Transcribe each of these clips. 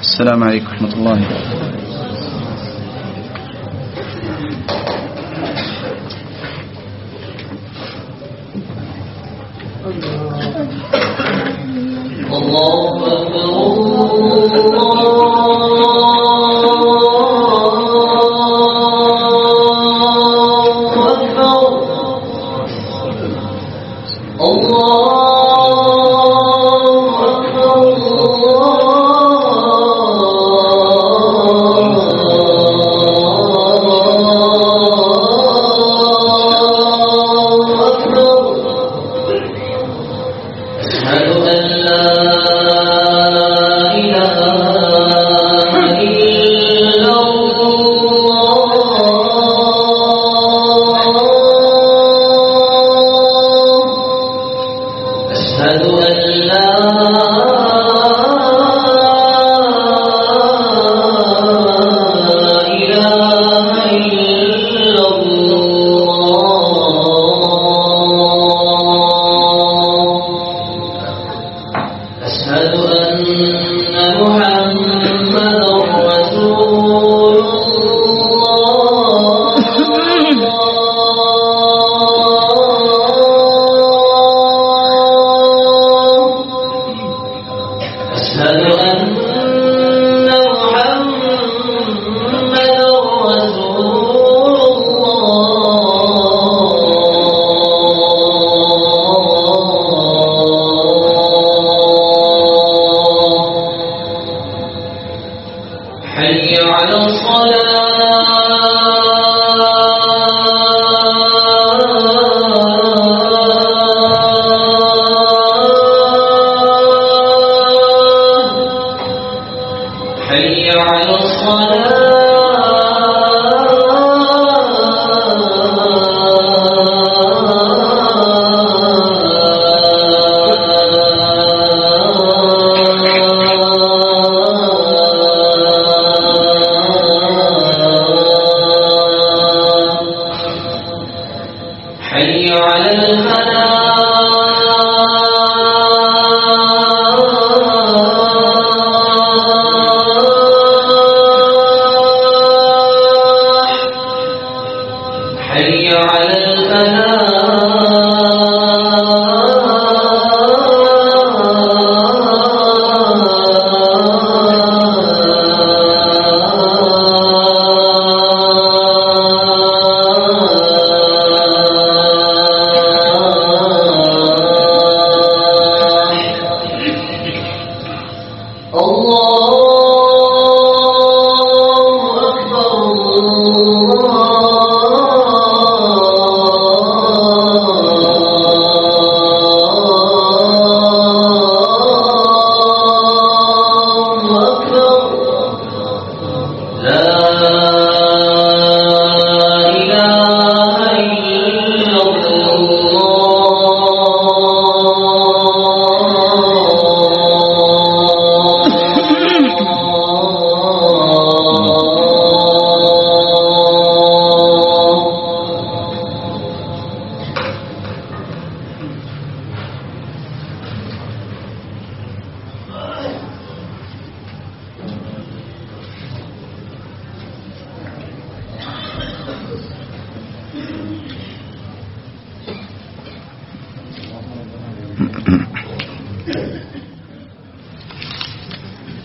السلام عليكم ورحمة الله وبركاته.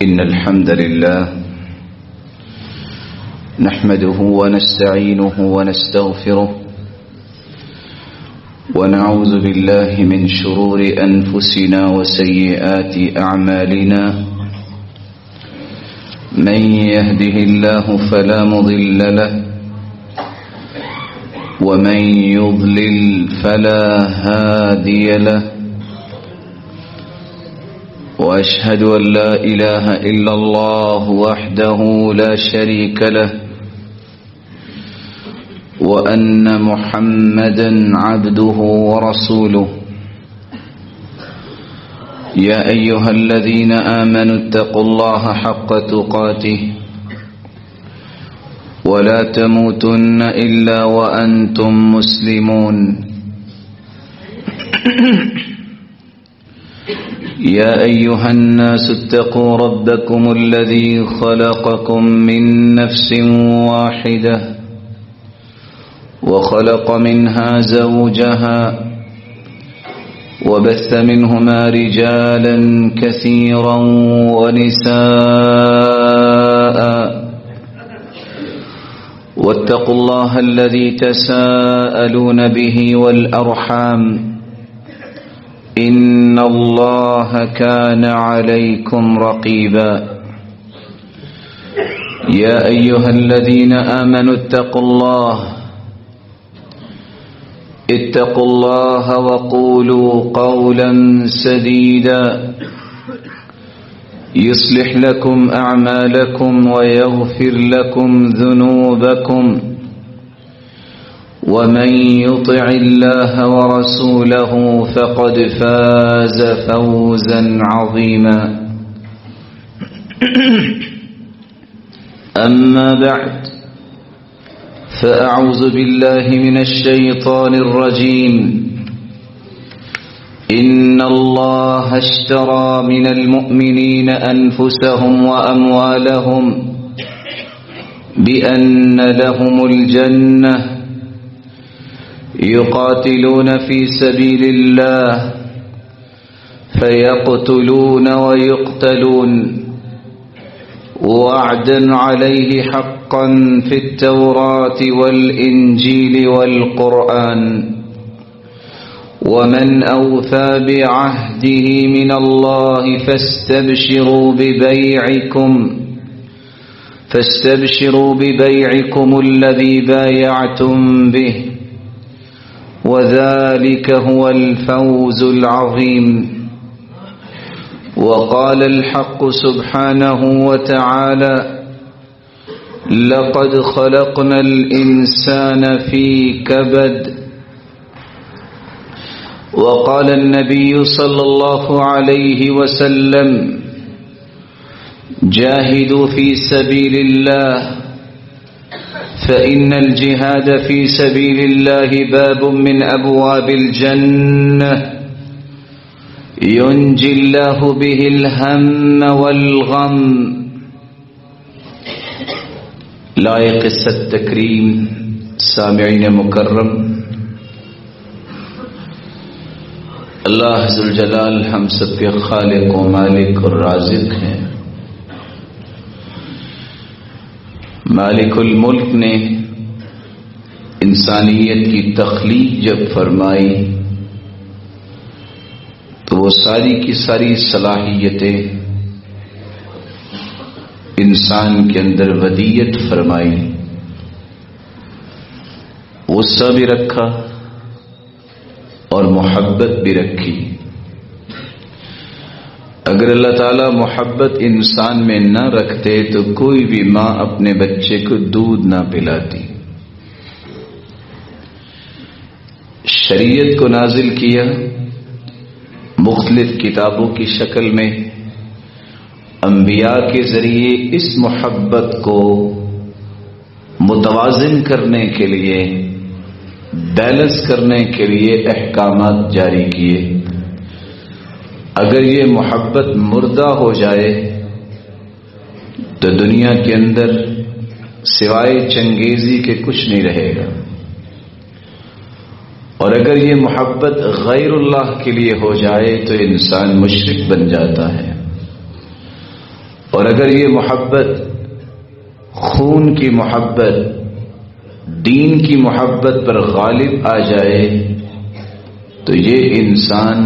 إن الحمد لله نحمده ونستعينه ونستغفره ونعوذ بالله من شرور أنفسنا وسيئات أعمالنا من يهده الله فلا مضل له ومن يضلل فلا هادي له وأشهد أن لا إله إلا الله وحده لا شريك له وأن محمدا عبده ورسوله يا أيها الذين آمنوا اتقوا الله حق تقاته ولا تموتن إلا وأنتم مسلمون يا أيها الناس اتقوا ربكم الذي خلقكم من نفس واحدة وخلق منها زوجها وبث منهما رجالا كثيرا ونساء واتقوا الله الذي تساءلون به والأرحام إن الله كان عليكم رقيبا يا أيها الذين آمنوا اتقوا الله وقولوا قولا سديدا يصلح لكم أعمالكم ويغفر لكم ذنوبكم ومن يطع الله ورسوله فقد فاز فوزا عظيما أما بعد فأعوذ بالله من الشيطان الرجيم إن الله اشترى من المؤمنين أنفسهم وأموالهم بأن لهم الجنة يقاتلون في سبيل الله فيقتلون ويقتلون وعدا عليه حقا في التوراة والإنجيل والقرآن ومن أوفى بعهده من الله فاستبشروا ببيعكم الذي بايعتم به وذلك هو الفوز العظيم وقال الحق سبحانه وتعالى لقد خلقنا الإنسان في كبد وقال النبي صلى الله عليه وسلم جاهدوا في سبيل الله فإن الجهاد في سبيل الله باب من أبواب الجنة ينجي الله به الهم والغم لائق التکریم سامعین مکرم، اللہ ذوالجلال ہم سب کے خالق و مالک اور رازق ہیں۔ مالک الملک نے انسانیت کی تخلیق جب فرمائی تو وہ ساری کی ساری صلاحیتیں انسان کے اندر ودیت فرمائی، غصہ بھی رکھا اور محبت بھی رکھی۔ اگر اللہ تعالی محبت انسان میں نہ رکھتے تو کوئی بھی ماں اپنے بچے کو دودھ نہ پلاتی۔ شریعت کو نازل کیا مختلف کتابوں کی شکل میں، انبیاء کے ذریعے اس محبت کو متوازن کرنے کے لیے، بیلنس کرنے کے لیے احکامات جاری کیے۔ اگر یہ محبت مردہ ہو جائے تو دنیا کے اندر سوائے چنگیزی کے کچھ نہیں رہے گا، اور اگر یہ محبت غیر اللہ کے لیے ہو جائے تو انسان مشرک بن جاتا ہے، اور اگر یہ محبت خون کی محبت، دین کی محبت پر غالب آ جائے تو یہ انسان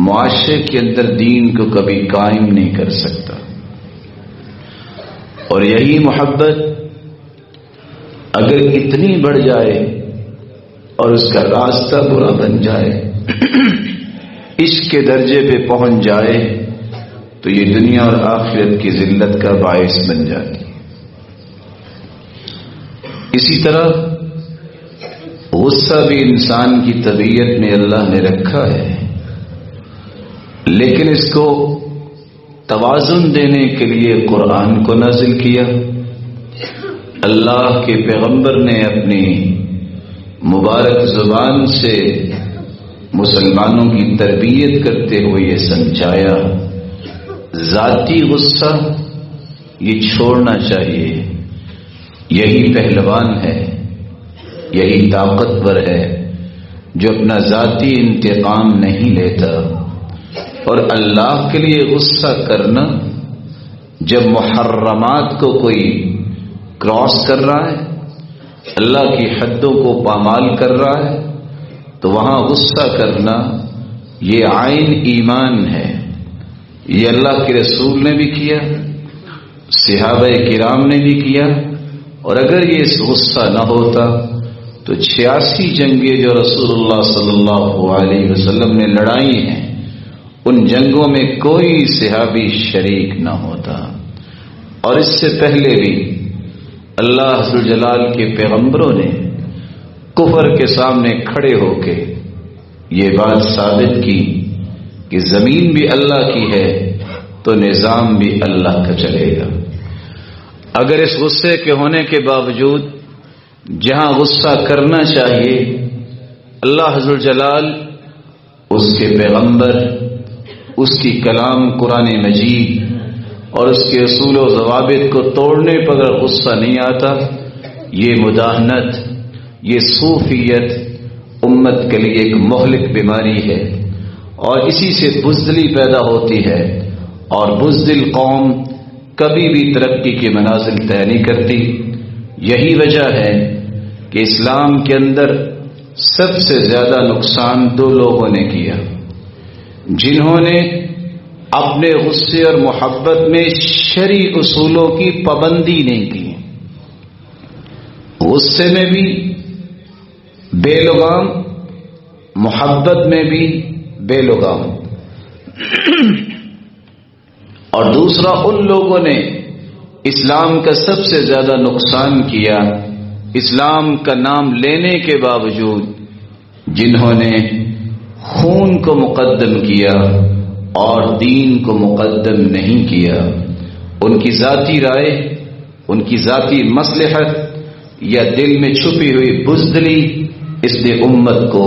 معاشرے کے اندر دین کو کبھی قائم نہیں کر سکتا۔ اور یہی محبت اگر اتنی بڑھ جائے اور اس کا راستہ برا بن جائے، عشق کے درجے پہ پہنچ جائے تو یہ دنیا اور آخرت کی ذلت کا باعث بن جاتی ہے۔ اسی طرح غصہ بھی انسان کی طبیعت میں اللہ نے رکھا ہے، لیکن اس کو توازن دینے کے لیے قرآن کو نازل کیا۔ اللہ کے پیغمبر نے اپنی مبارک زبان سے مسلمانوں کی تربیت کرتے ہوئے یہ سمجھایا، ذاتی غصہ یہ چھوڑنا چاہیے، یہی پہلوان ہے، یہی طاقتور ہے جو اپنا ذاتی انتقام نہیں لیتا۔ اور اللہ کے لیے غصہ کرنا، جب محرمات کو کوئی کراس کر رہا ہے، اللہ کی حدوں کو پامال کر رہا ہے، تو وہاں غصہ کرنا یہ عین ایمان ہے۔ یہ اللہ کے رسول نے بھی کیا، صحابہ کرام نے بھی کیا، اور اگر یہ غصہ نہ ہوتا تو 86 جنگیں جو رسول اللہ صلی اللہ علیہ وسلم نے لڑائی ہیں، ان جنگوں میں کوئی صحابی شریک نہ ہوتا۔ اور اس سے پہلے بھی اللہ ذو جلال کے پیغمبروں نے کفر کے سامنے کھڑے ہو کے یہ بات ثابت کی کہ زمین بھی اللہ کی ہے تو نظام بھی اللہ کا چلے گا۔ اگر اس غصے کے ہونے کے باوجود جہاں غصہ کرنا چاہیے، اللہ ذو جلال، اس کے پیغمبر، اس کی کلام قرآن مجید اور اس کے اصول و ضوابط کو توڑنے پر اگر غصہ نہیں آتا، یہ مداہنت، یہ صوفیت امت کے لیے ایک مہلک بیماری ہے، اور اسی سے بزدلی پیدا ہوتی ہے، اور بزدل قوم کبھی بھی ترقی کے منازل طے نہیں کرتی۔ یہی وجہ ہے کہ اسلام کے اندر سب سے زیادہ نقصان دو لوگوں نے کیا، جنہوں نے اپنے غصے اور محبت میں شرعی اصولوں کی پابندی نہیں کی، غصے میں بھی بے لگام، محبت میں بھی بے لگام۔ اور دوسرا، ان لوگوں نے اسلام کا سب سے زیادہ نقصان کیا، اسلام کا نام لینے کے باوجود، جنہوں نے خون کو مقدم کیا اور دین کو مقدم نہیں کیا۔ ان کی ذاتی رائے، ان کی ذاتی مصلحت یا دل میں چھپی ہوئی بزدلی، اس نے امت کو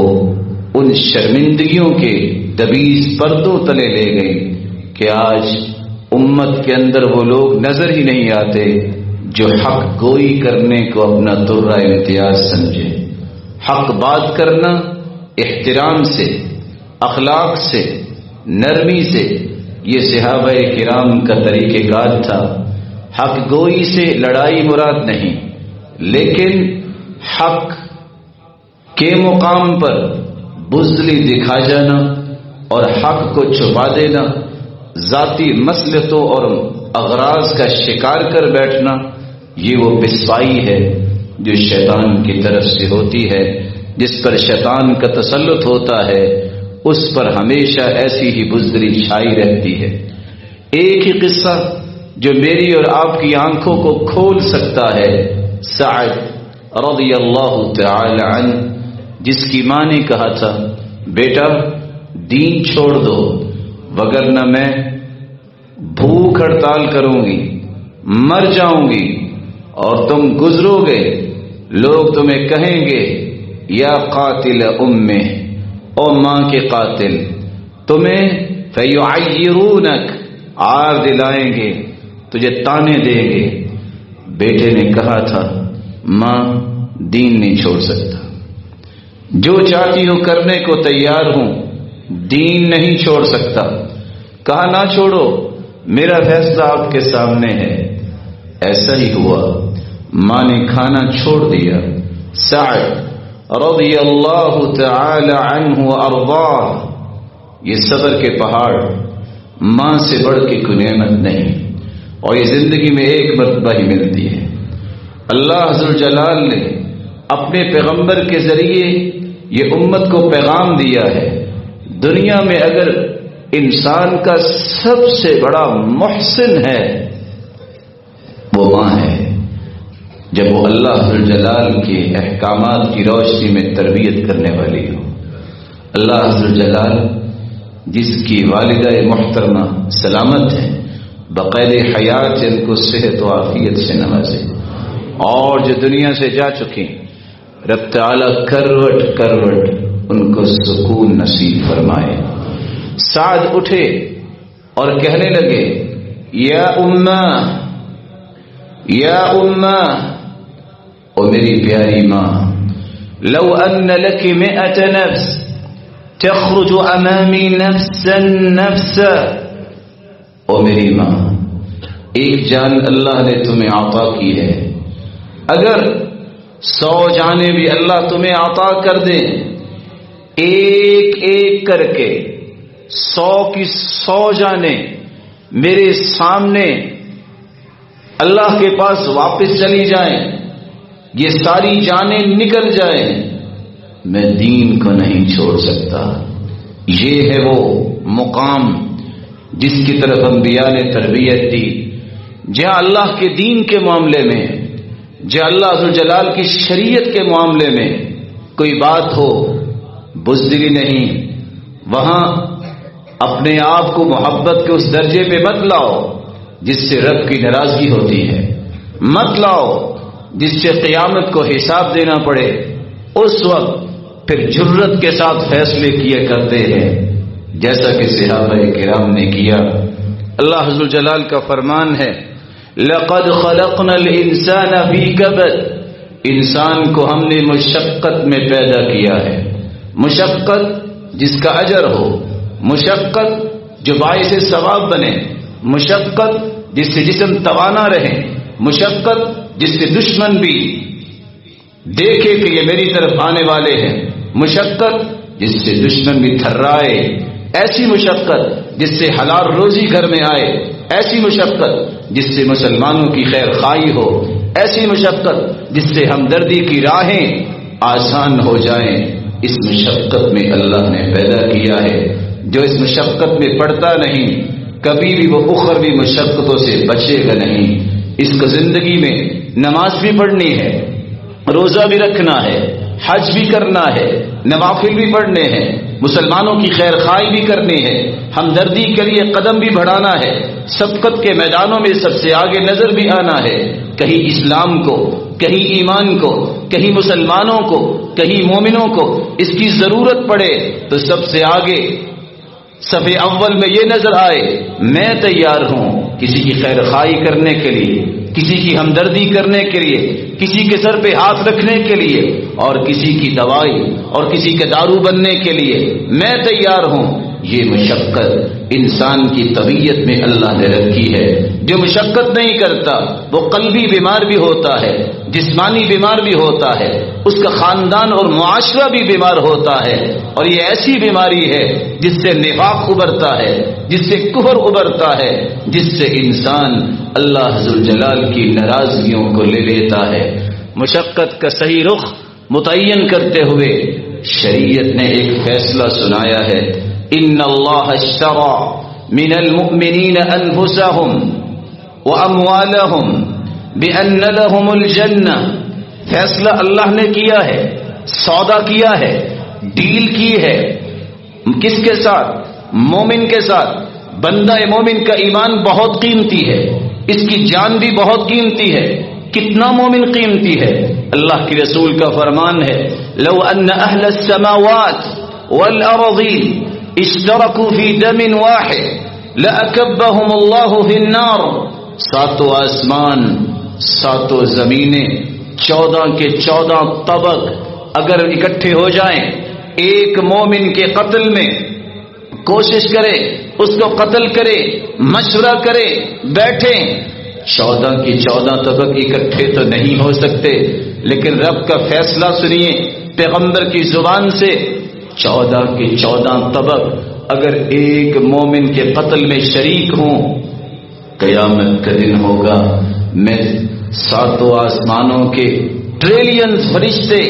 ان شرمندگیوں کے دبیز پردوں تلے لے گئی کہ آج امت کے اندر وہ لوگ نظر ہی نہیں آتے جو حق گوئی کرنے کو اپنا ترہ امتیاز سمجھے۔ حق بات کرنا احترام سے، اخلاق سے، نرمی سے، یہ صحابہ کرام کا طریقہ کار تھا۔ حق گوئی سے لڑائی مراد نہیں، لیکن حق کے مقام پر بزدلی دکھا جانا اور حق کو چھپا دینا، ذاتی مصلحتوں اور اغراض کا شکار کر بیٹھنا، یہ وہ پسپائی ہے جو شیطان کی طرف سے ہوتی ہے۔ جس پر شیطان کا تسلط ہوتا ہے اس پر ہمیشہ ایسی ہی بزدلی چھائی رہتی ہے۔ ایک ہی قصہ جو میری اور آپ کی آنکھوں کو کھول سکتا ہے، سعد رضی اللہ تعالی عنہ، جس کی ماں نے کہا تھا، بیٹا دین چھوڑ دو وگرنہ میں بھوک ہڑتال کروں گی، مر جاؤں گی، اور تم گزرو گے، لوگ تمہیں کہیں گے یا قاتل امہ، او ماں کے قاتل، تمہیں فیعیرونک، عار دلائیں گے، تجھے تانے دیں گے۔ بیٹے نے کہا تھا، ماں دین نہیں چھوڑ سکتا، جو چاہتی ہوں کرنے کو تیار ہوں، دین نہیں چھوڑ سکتا۔ کہا نہ چھوڑو، میرا فیصلہ آپ کے سامنے ہے۔ ایسا ہی ہوا، ماں نے کھانا چھوڑ دیا۔ سعد رضی اللہ تعالی عنہ وارضاہ، یہ صبر کے پہاڑ، ماں سے بڑھ کے کوئی نعمت نہیں، اور یہ زندگی میں ایک مرتبہ ہی ملتی ہے۔ اللہ ذوالجلال نے اپنے پیغمبر کے ذریعے یہ امت کو پیغام دیا ہے، دنیا میں اگر انسان کا سب سے بڑا محسن ہے وہ ماں ہے، جب وہ اللہ ذوالجلال کے احکامات کی روشنی میں تربیت کرنے والی ہو۔ اللہ ذوالجلال جس کی والدہ محترمہ سلامت ہے، بقید حیات ان کو صحت و عافیت سے نوازے، اور جو دنیا سے جا چکی رب تعالی کروٹ کروٹ ان کو سکون نصیب فرمائے۔ سعد اٹھے اور کہنے لگے یا امہ یا امہ، او میری پیاری ماں، لو ان لك 100 نفس تخرج امامی نفسا نفسا، او میری ماں، ایک جان اللہ نے تمہیں عطا کی ہے، اگر 100 جانیں بھی اللہ تمہیں عطا کر دے، ایک ایک کر کے 100 کی 100 جانیں میرے سامنے اللہ کے پاس واپس چلی جائیں، یہ ساری جانیں نکل جائیں، میں دین کو نہیں چھوڑ سکتا۔ یہ ہے وہ مقام جس کی طرف انبیاء نے تربیت دی، جہاں اللہ کے دین کے معاملے میں، جہاں اللہ ذوالجلال کی شریعت کے معاملے میں کوئی بات ہو بزدلی نہیں، وہاں اپنے آپ کو محبت کے اس درجے پہ مت لاؤ جس سے رب کی ناراضگی ہوتی ہے، مت لاؤ جس سے قیامت کو حساب دینا پڑے۔ اس وقت پھر جرت کے ساتھ فیصلے کیا کرتے ہیں جیسا کہ صحابہ کرام نے کیا۔ اللہ ذو الجلال کا فرمان ہے لَقَدْ خَلَقْنَا الْإِنسَانَ فِي كَبَدٍ، انسان کو ہم نے مشقت میں پیدا کیا ہے، مشقت جس کا اجر ہو، مشقت جو باعث ثواب بنے، مشقت جس سے جسم توانا رہے، مشقت جس سے دشمن بھی دیکھے کہ یہ میری طرف آنے والے ہیں، مشقت جس سے دشمن بھی تھرائے، ایسی مشقت جس سے حلال روزی گھر میں آئے، ایسی مشقت جس سے مسلمانوں کی خیر خواہی ہو، ایسی مشقت جس سے ہمدردی کی راہیں آسان ہو جائیں، اس مشقت میں اللہ نے پیدا کیا ہے۔ جو اس مشقت میں پڑتا نہیں کبھی بھی وہ اخروی مشقتوں سے بچے گا نہیں۔ اس کو زندگی میں نماز بھی پڑھنی ہے، روزہ بھی رکھنا ہے، حج بھی کرنا ہے، نوافل بھی پڑھنے ہیں، مسلمانوں کی خیر خواہی بھی کرنی ہے، ہمدردی کے لیے قدم بھی بڑھانا ہے، سبقت کے میدانوں میں سب سے آگے نظر بھی آنا ہے۔ کہیں اسلام کو، کہیں ایمان کو، کہیں مسلمانوں کو، کہیں مومنوں کو اس کی ضرورت پڑے تو سب سے آگے صف اول میں یہ نظر آئے میں تیار ہوں کسی کی خیر خواہی کرنے کے لیے، کسی کی ہمدردی کرنے کے لیے، کسی کے سر پہ ہاتھ رکھنے کے لیے، اور کسی کی دوائی اور کسی کے دارو بننے کے لیے میں تیار ہوں۔ یہ مشقت انسان کی طبیعت میں اللہ نے رکھی ہے۔ جو مشقت نہیں کرتا وہ قلبی بیمار بھی ہوتا ہے، جسمانی بیمار بھی ہوتا ہے، اس کا خاندان اور معاشرہ بھی بیمار ہوتا ہے، اور یہ ایسی بیماری ہے جس سے نفاق ابھرتا ہے، جس سے کفر ابھرتا ہے، جس سے انسان اللہ ذوالجلال کی ناراضگیوں کو لے لیتا ہے۔ مشقت کا صحیح رخ متعین کرتے ہوئے شریعت نے ایک فیصلہ سنایا ہے، ان اللہ اشترى من المؤمنین انفسهم واموالهم بان لهم الجنہ، فیصلہ اللہ نے کیا ہے، سودا کیا ہے، ڈیل کی ہے، کس کے ساتھ؟ مومن کے ساتھ۔ بندہ مومن کا ایمان بہت قیمتی ہے، اس کی جان بھی بہت قیمتی ہے۔ کتنا مومن قیمتی ہے؟ اللہ کے رسول کا فرمان ہے لو ان اہل السماوات والارضین اشترکوا فی دم واحد لأکبہم اللہ فی النار، ساتوں آسمان، ساتوں زمینیں، 14 کے 14 طبق اگر اکٹھے ہو جائیں ایک مومن کے قتل میں، کوشش کرے اس کو قتل کرے، مشورہ کرے، بیٹھیں، 14 کی 14 طبق اکٹھے تو نہیں ہو سکتے، لیکن رب کا فیصلہ سنیے پیغمبر کی زبان سے، 14 کے 14 طبق اگر ایک مومن کے قتل میں شریک ہوں، قیامت کا دن ہوگا، میں ساتوں آسمانوں کے ٹریلینز فرشتے،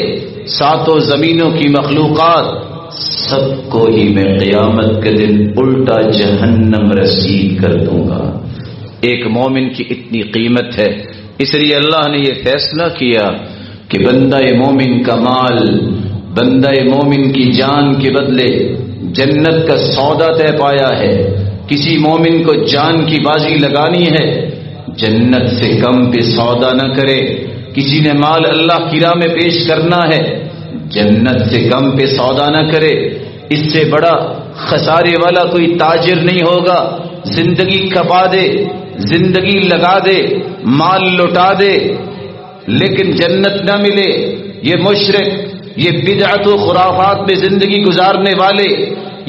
ساتوں زمینوں کی مخلوقات، سب کو ہی میں قیامت کے دن الٹا جہنم رسید کر دوں گا۔ ایک مومن کی اتنی قیمت ہے، اس لیے اللہ نے یہ فیصلہ کیا کہ بندہ مومن کا مال، بندہ مومن کی جان کے بدلے جنت کا سودا طے پایا ہے۔ کسی مومن کو جان کی بازی لگانی ہے، جنت سے کم پہ سودا نہ کرے۔ کسی نے مال اللہ کی راہ میں پیش کرنا ہے، جنت سے کم پہ سودا نہ کرے، اس سے بڑا خسارے والا کوئی تاجر نہیں ہوگا۔ زندگی کھپا دے، زندگی لگا دے، مال لٹا دے، لیکن جنت نہ ملے۔ یہ مشرک، یہ بدعت و خرافات میں زندگی گزارنے والے،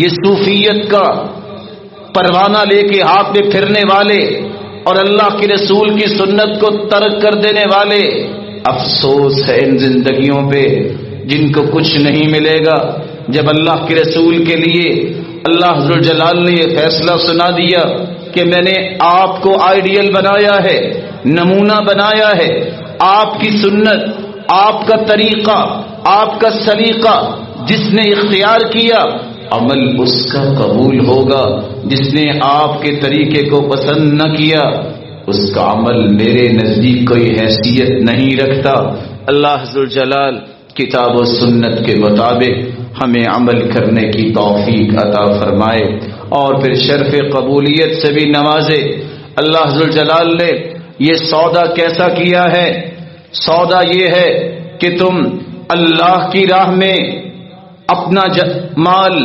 یہ صوفیت کا پروانہ لے کے ہاتھ میں پھرنے والے اور اللہ کے رسول کی سنت کو ترک کر دینے والے، افسوس ہے ان زندگیوں پہ جن کو کچھ نہیں ملے گا۔ جب اللہ کے رسول کے لیے اللہ ذوالجلال نے یہ فیصلہ سنا دیا کہ میں نے آپ کو آئیڈیل بنایا ہے، نمونہ بنایا ہے، آپ کی سنت، آپ کا طریقہ، آپ کا سلیقہ جس نے اختیار کیا، عمل اس کا قبول ہوگا۔ جس نے آپ کے طریقے کو پسند نہ کیا، اس کا عمل میرے نزدیک کوئی حیثیت نہیں رکھتا۔ اللہ ذوالجلال کتاب و سنت کے مطابق ہمیں عمل کرنے کی توفیق عطا فرمائے اور پھر شرف قبولیت سے بھی نوازے۔ اللہ ذوالجلال نے یہ سودا کیسا کیا ہے؟ سودا یہ ہے کہ تم اللہ کی راہ میں اپنا مال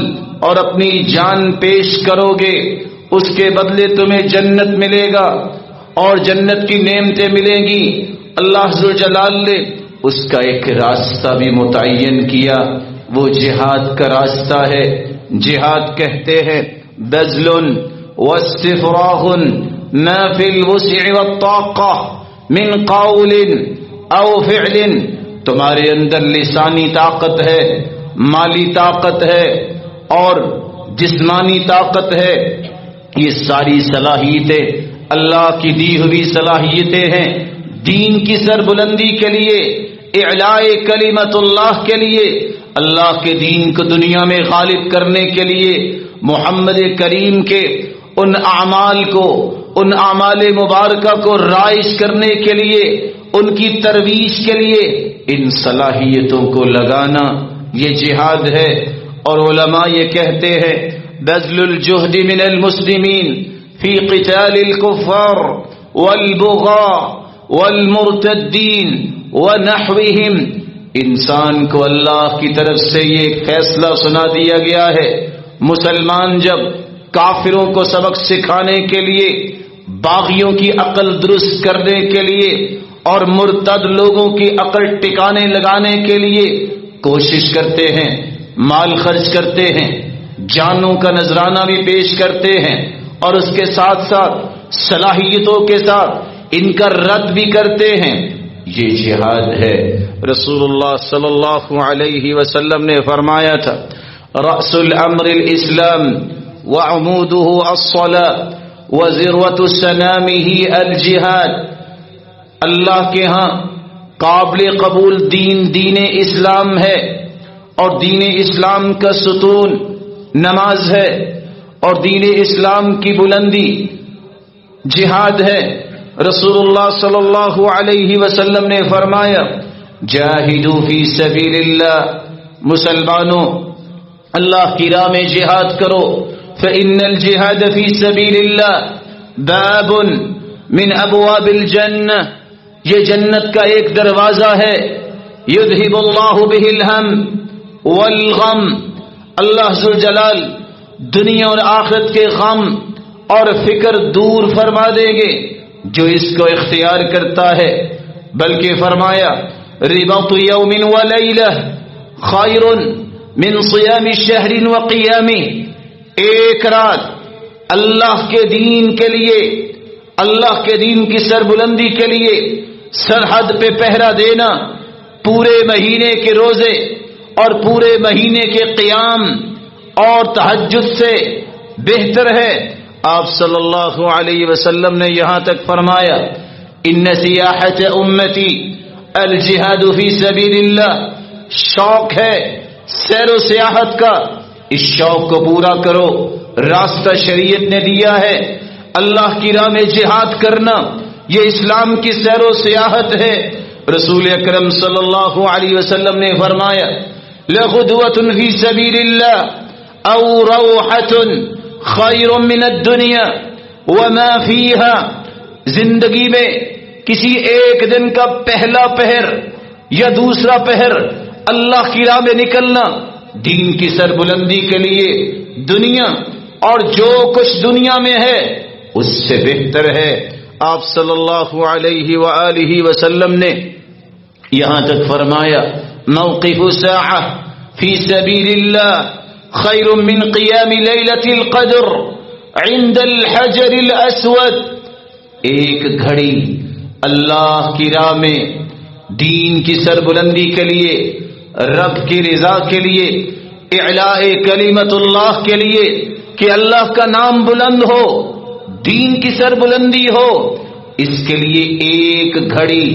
اور اپنی جان پیش کرو گے، اس کے بدلے تمہیں جنت ملے گا اور جنت کی نعمتیں ملیں گی۔ اللہ ذوالجلال نے اس کا ایک راستہ بھی متعین کیا، وہ جہاد کا راستہ ہے۔ جہاد کہتے ہیں بذل واستفراغ ما فی الوسع والطاقہ من قول او فعل۔ تمہارے اندر لسانی طاقت ہے، مالی طاقت ہے اور جسمانی طاقت ہے، یہ ساری صلاحیتیں اللہ کی دی ہوئی صلاحیتیں ہیں دین کی سربلندی کے لیے، اعلاء کلمت اللہ کے لیے، اللہ کے دین کو دنیا میں غالب کرنے کے لیے، محمد کریم کے ان اعمال کو، ان اعمال مبارکہ کو رائج کرنے کے لیے، ان کی ترویج کے لیے ان صلاحیتوں کو لگانا یہ جہاد ہے۔ اور علماء یہ کہتے ہیں بذل الجہد من المسلمین فی قتال الکفار والبغاء والمرتدین ونحوہم۔ انسان کو اللہ کی طرف سے یہ فیصلہ سنا دیا گیا ہے، مسلمان جب کافروں کو سبق سکھانے کے لیے، باغیوں کی عقل درست کرنے کے لیے اور مرتد لوگوں کی عقل ٹکانے لگانے کے لیے کوشش کرتے ہیں، مال خرچ کرتے ہیں، جانوں کا نذرانہ بھی پیش کرتے ہیں اور اس کے ساتھ ساتھ صلاحیتوں کے ساتھ ان کا رد بھی کرتے ہیں، یہ جہاد ہے۔ رسول اللہ صلی اللہ علیہ وسلم نے فرمایا تھا رأس الامر الاسلام وعمودہ الصلاۃ وذروۃ سنامہ الجہاد۔ اللہ کے ہاں قابل قبول دین اسلام ہے اور دین اسلام کا ستون نماز ہے اور دین اسلام کی بلندی جہاد ہے۔ رسول اللہ صلی اللہ علیہ وسلم نے فرمایا جاہدوا فی سبیل اللہ، مسلمانوں اللہ کی راہ میں جہاد کرو، فإن الجہاد فی سبیل اللہ باب من ابواب الجنہ، یہ جنت کا ایک دروازہ ہے، یذہب اللہ بہ الہم والغم، اللہ ذوالجلال دنیا اور آخرت کے غم اور فکر دور فرما دیں گے جو اس کو اختیار کرتا ہے۔ بلکہ فرمایا رباط یوم ولیلہ خیر من صیام شہر وقیامہ، ایک رات اللہ کے دین کے لیے، اللہ کے دین کی سربلندی کے لیے سرحد پہ پہرا دینا پورے مہینے کے روزے اور پورے مہینے کے قیام اور تہجد سے بہتر ہے۔ آپ صلی اللہ علیہ وسلم نے یہاں تک فرمایا ان سیاحت امتی الجہاد فی سبیل اللہ، شوق ہے سیر و سیاحت کا، اس شوق کو پورا کرو، راستہ شریعت نے دیا ہے، اللہ کی راہ میں جہاد کرنا یہ اسلام کی سیر و سیاحت ہے۔ رسول اکرم صلی اللہ علیہ وسلم نے فرمایا لغدوۃ فی سبیل اللہ او روحۃ خیر من الدنیا وما فیہا، زندگی میں کسی ایک دن کا پہلا پہر یا دوسرا پہر اللہ کی راہ میں نکلنا، دین کی سربلندی کے لیے دنیا اور جو کچھ دنیا میں ہے اس سے بہتر ہے۔ آپ صلی اللہ علیہ وآلہ وسلم نے یہاں تک فرمایا موقف ساعہ فی سبیل اللہ خیر من قیام لیلۃ القدر عند الحجر الاسود، ایک گھڑی اللہ کی راہ میں دین کی سربلندی کے لیے، رب کی رضا کے لیے، اعلاء کلمت اللہ کے لیے کہ اللہ کا نام بلند ہو، دین کی سربلندی ہو، اس کے لیے ایک گھڑی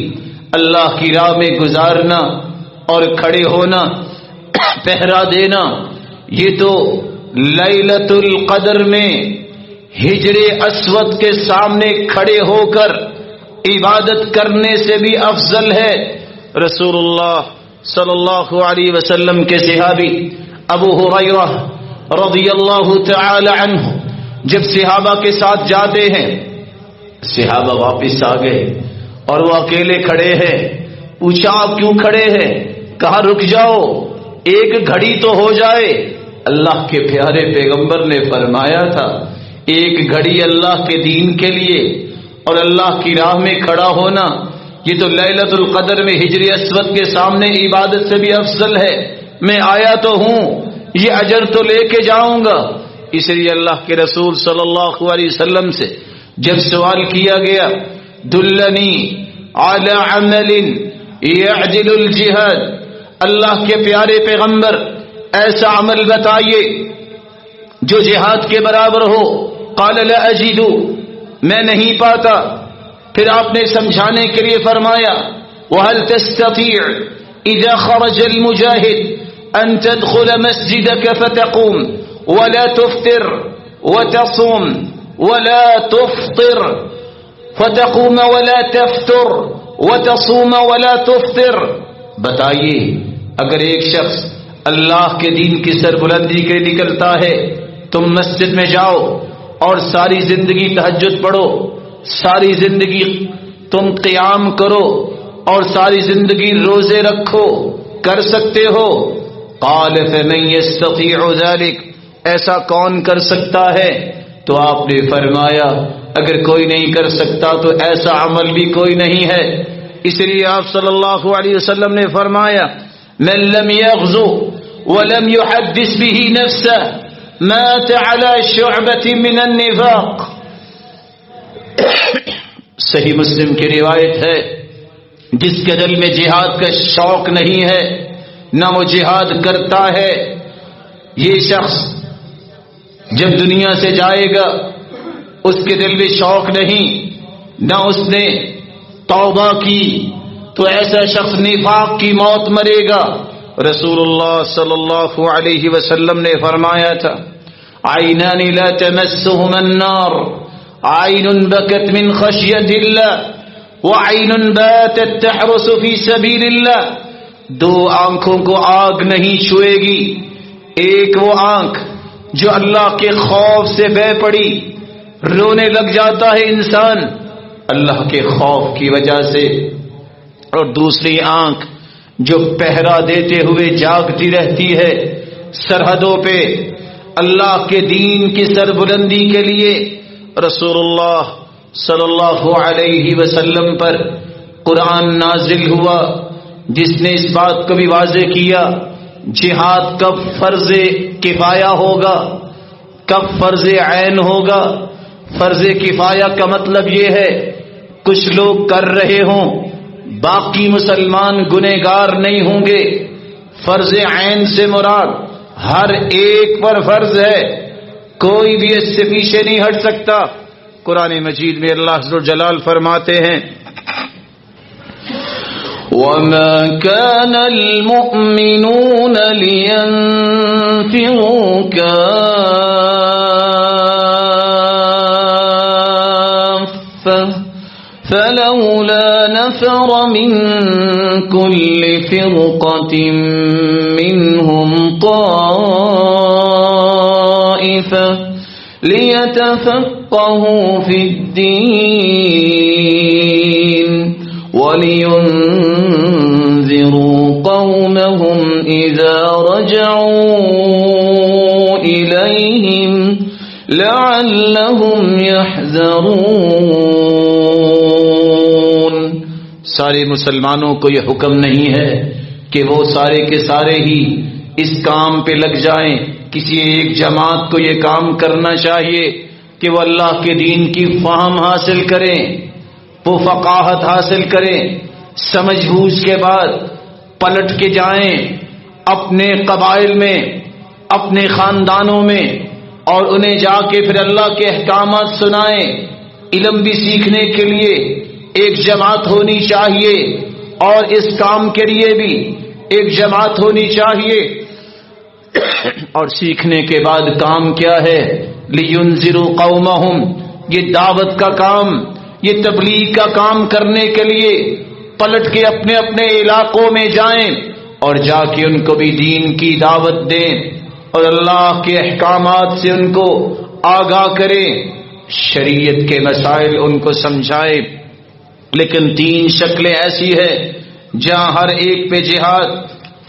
اللہ کی راہ میں گزارنا اور کھڑے ہونا، پہرا دینا، یہ تو لیلۃ القدر میں ہجر اسود کے سامنے کھڑے ہو کر عبادت کرنے سے بھی افضل ہے۔ رسول اللہ صلی اللہ علیہ وسلم کے صحابی ابو ہریرہ رضی اللہ تعالی عنہ جب صحابہ کے ساتھ جاتے ہیں، صحابہ واپس آ گئے اور وہ اکیلے کھڑے ہیں، پوچھا آپ کیوں کھڑے ہیں؟ کہا رک جاؤ، ایک گھڑی تو ہو جائے۔ اللہ کے پیارے پیغمبر نے فرمایا تھا ایک گھڑی اللہ کے دین کے لیے اور اللہ کی راہ میں کھڑا ہونا، یہ تو لیلۃ القدر میں ہجر اسود کے سامنے عبادت سے بھی افضل ہے۔ میں آیا تو ہوں، یہ اجر تو لے کے جاؤں گا۔ اس لیے اللہ کے رسول صلی اللہ علیہ وسلم سے جب سوال کیا گیا دلنی علی عمل یعدل الجہاد، اللہ کے پیارے پیغمبر ایسا عمل بتائیے جو جہاد کے برابر ہو۔ قال لا اجد، میں نہیں پاتا۔ پھر آپ نے سمجھانے کے لیے فرمایا وهل تستطيع اذا خرج المجاهد ان تدخل مسجدك فتقوم ولا تفطر وتصوم ولا تفطر، فتقوم ولا تفطر وتصوم ولا تفطر۔ بتائیے اگر ایک شخص اللہ کے دین کی سربلندی کے نکلتا ہے، تم مسجد میں جاؤ اور ساری زندگی تہجد پڑھو، ساری زندگی تم قیام کرو اور ساری زندگی روزے رکھو، کر سکتے ہو؟ قال فمن يستطيع ذلك، ایسا کون کر سکتا ہے؟ تو آپ نے فرمایا اگر کوئی نہیں کر سکتا تو ایسا عمل بھی کوئی نہیں ہے۔ اس لیے آپ صلی اللہ علیہ وسلم نے فرمایا من لم يغزو ولم يحدث به نفسه مات على شعبة من النفاق۔ صحیح مسلم کی روایت ہے جس کے دل میں جہاد کا شوق نہیں ہے، نہ وہ جہاد کرتا ہے، یہ شخص جب دنیا سے جائے گا اس کے دل میں شوق نہیں، نہ اس نے توبہ کی، تو ایسا شخص نفاق کی موت مرے گا۔ رسول اللہ صلی اللہ علیہ وسلم نے فرمایا تھا عینان لا تمسهما النار، عین بکت من خشیت اللہ وعین باتت تحرس فی سبیل اللہ، دو آنکھوں کو آگ نہیں چھوئے گی، ایک وہ آنکھ جو اللہ کے خوف سے بہہ پڑی، رونے لگ جاتا ہے انسان اللہ کے خوف کی وجہ سے، اور دوسری آنکھ جو پہرا دیتے ہوئے جاگتی رہتی ہے سرحدوں پہ اللہ کے دین کی سربلندی کے لیے۔ رسول اللہ صلی اللہ علیہ وسلم پر قرآن نازل ہوا جس نے اس بات کو بھی واضح کیا جہاد کب فرض کفایہ ہوگا، کب فرض عین ہوگا۔ فرض کفایہ کا مطلب یہ ہے کچھ لوگ کر رہے ہوں، باقی مسلمان گنہگار نہیں ہوں گے۔ فرض عین سے مراد ہر ایک پر فرض ہے، کوئی بھی اس سے پیچھے نہیں ہٹ سکتا۔ قرآن مجید میں اللہ ذو الجلال فرماتے ہیں وَمَا كَانَ الْمُؤْمِنُونَ لِيَنْفِرُوا كَافَّةً فَلَوْلَا نَفَرَ مِنْ كُلِّ فِرْقَةٍ مِّنْهُمْ طَائِفَةٌ لِيَتَفَقَّهُوا فِي الدِّينِ وَلِيُنذِرُوا قَوْمَهُمْ يحذرون. سارے مسلمانوں کو یہ حکم نہیں ہے کہ وہ سارے کے سارے ہی اس کام پہ لگ جائیں. کسی ایک جماعت کو یہ کام کرنا چاہیے کہ وہ اللہ کے دین کی فہم حاصل کریں، وہ فقاہت حاصل کریں، سمجھ بوجھ کے بعد پلٹ کے جائیں اپنے قبائل میں، اپنے خاندانوں میں، اور انہیں جا کے پھر اللہ کے احکامات سنائیں. علم بھی سیکھنے کے لیے ایک جماعت ہونی چاہیے اور اس کام کے لیے بھی ایک جماعت ہونی چاہیے. اور سیکھنے کے بعد کام کیا ہے؟ لِيُنذِرُوا قَوْمَهُمْ. یہ دعوت کا کام، یہ تبلیغ کا کام کرنے کے لیے پلٹ کے اپنے اپنے علاقوں میں جائیں اور جا کے ان کو بھی دین کی دعوت دیں اور اللہ کے احکامات سے ان کو آگاہ کریں، شریعت کے مسائل ان کو سمجھائے. لیکن 3 شکلیں ایسی ہے جہاں ہر ایک پہ جہاد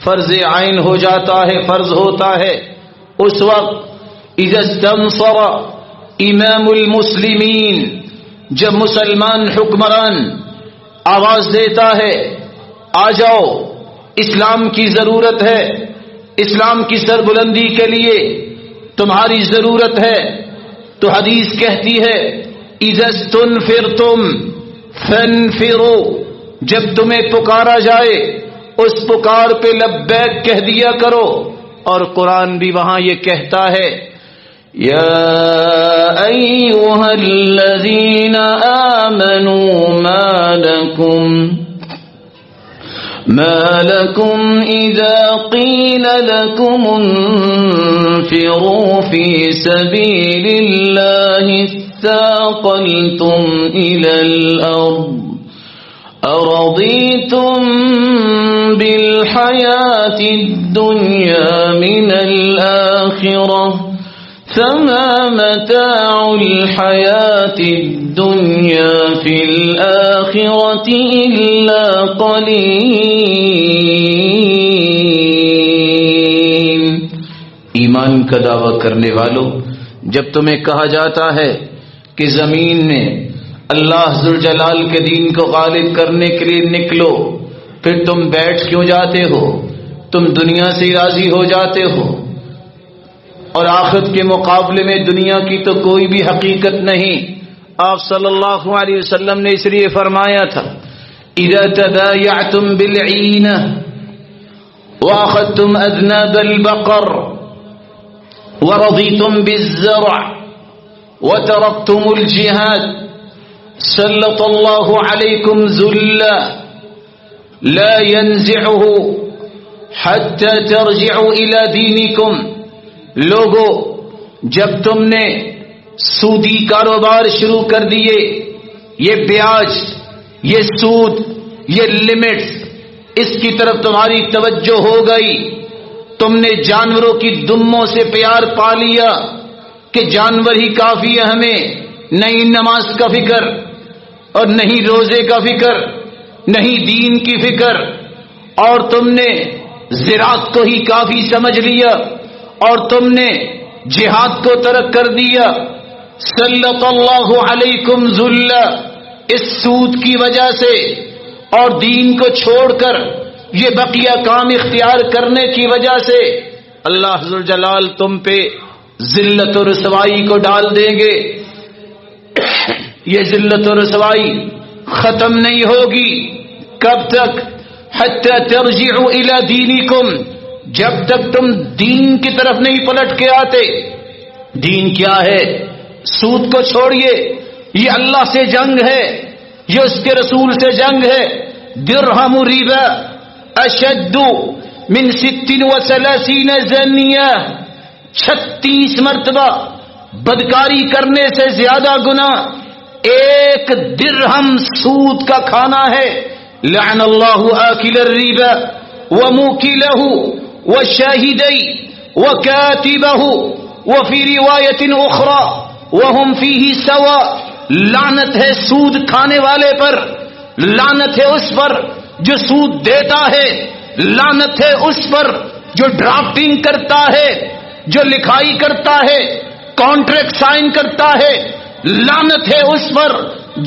فرض عین ہو جاتا ہے، فرض ہوتا ہے. اس وقت اذا استنصر امام المسلمین، جب مسلمان حکمران آواز دیتا ہے آ جاؤ اسلام کی ضرورت ہے، اسلام کی سربلندی کے لیے تمہاری ضرورت ہے، تو حدیث کہتی ہے اذا استنفرتم فانفروا. جب تمہیں پکارا جائے اس پکار پہ لبیک کہہ دیا کرو. اور قرآن بھی وہاں یہ کہتا ہے یا ایھا الذین آمنوا ما لکم اذا قیل لکم انفروا فی سبیل اللہ اثاقلتم الی الارض أرضيتم بالحياة الدنيا من الآخرة فما متاع الحياة الدنيا في الآخرة إلا قليل. ایمان کا دعویٰ کرنے والوں، جب تمہیں کہا جاتا ہے کہ زمین میں اللہ ذوالجلال کے دین کو غالب کرنے کے لیے نکلو، پھر تم بیٹھ کیوں جاتے ہو؟ تم دنیا سے راضی ہو جاتے ہو، اور آخرت کے مقابلے میں دنیا کی تو کوئی بھی حقیقت نہیں. آپ صلی اللہ علیہ وسلم نے اس لیے فرمایا تھا اذا تبايعتم بالعینہ واخذتم اذناب البقر ورضيتم بالزرع وتركتم الجهاد سلط اللہ علیکم ذلا لا ينزعه حتى ترجعوا الى دینکم. لوگو، جب تم نے سودی کاروبار شروع کر دیے، یہ بیاج، یہ سود، یہ لمٹس، اس کی طرف تمہاری توجہ ہو گئی، تم نے جانوروں کی دموں سے پیار پا لیا کہ جانور ہی کافی ہے ہمیں، نہیں نماز کا فکر اور نہیں روزے کا فکر، نہیں دین کی فکر، اور تم نے زراعت کو ہی کافی سمجھ لیا اور تم نے جہاد کو ترک کر دیا. سلط اللہ علیکم ذلا. اس سود کی وجہ سے اور دین کو چھوڑ کر یہ بقیہ کام اختیار کرنے کی وجہ سے اللہ ذوالجلال تم پہ ذلت و رسوائی کو ڈال دیں گے. یہ ذلت و رسوائی ختم نہیں ہوگی. کب تک؟ حتی ترجعوا الی دینکم، جب تک تم دین کی طرف نہیں پلٹ کے آتے. دین کیا ہے؟ سود کو چھوڑیے، یہ اللہ سے جنگ ہے، یہ اس کے رسول سے جنگ ہے. درہم ربا اشد من 36 زنیہ، 36 مرتبہ بدکاری کرنے سے زیادہ گناہ ایک درہم سود کا کھانا ہے. لعن اللہ آکل الربا وموکلہ وشاہدی وکاتبہ وفی روایت اخرى وہم فیہ سوا. لعنت ہے سود کھانے والے پر، لعنت ہے اس پر جو سود دیتا ہے، لعنت ہے اس پر جو ڈرافٹنگ کرتا ہے، جو لکھائی کرتا ہے، کانٹریکٹ سائن کرتا ہے. لعنت ہے اس پر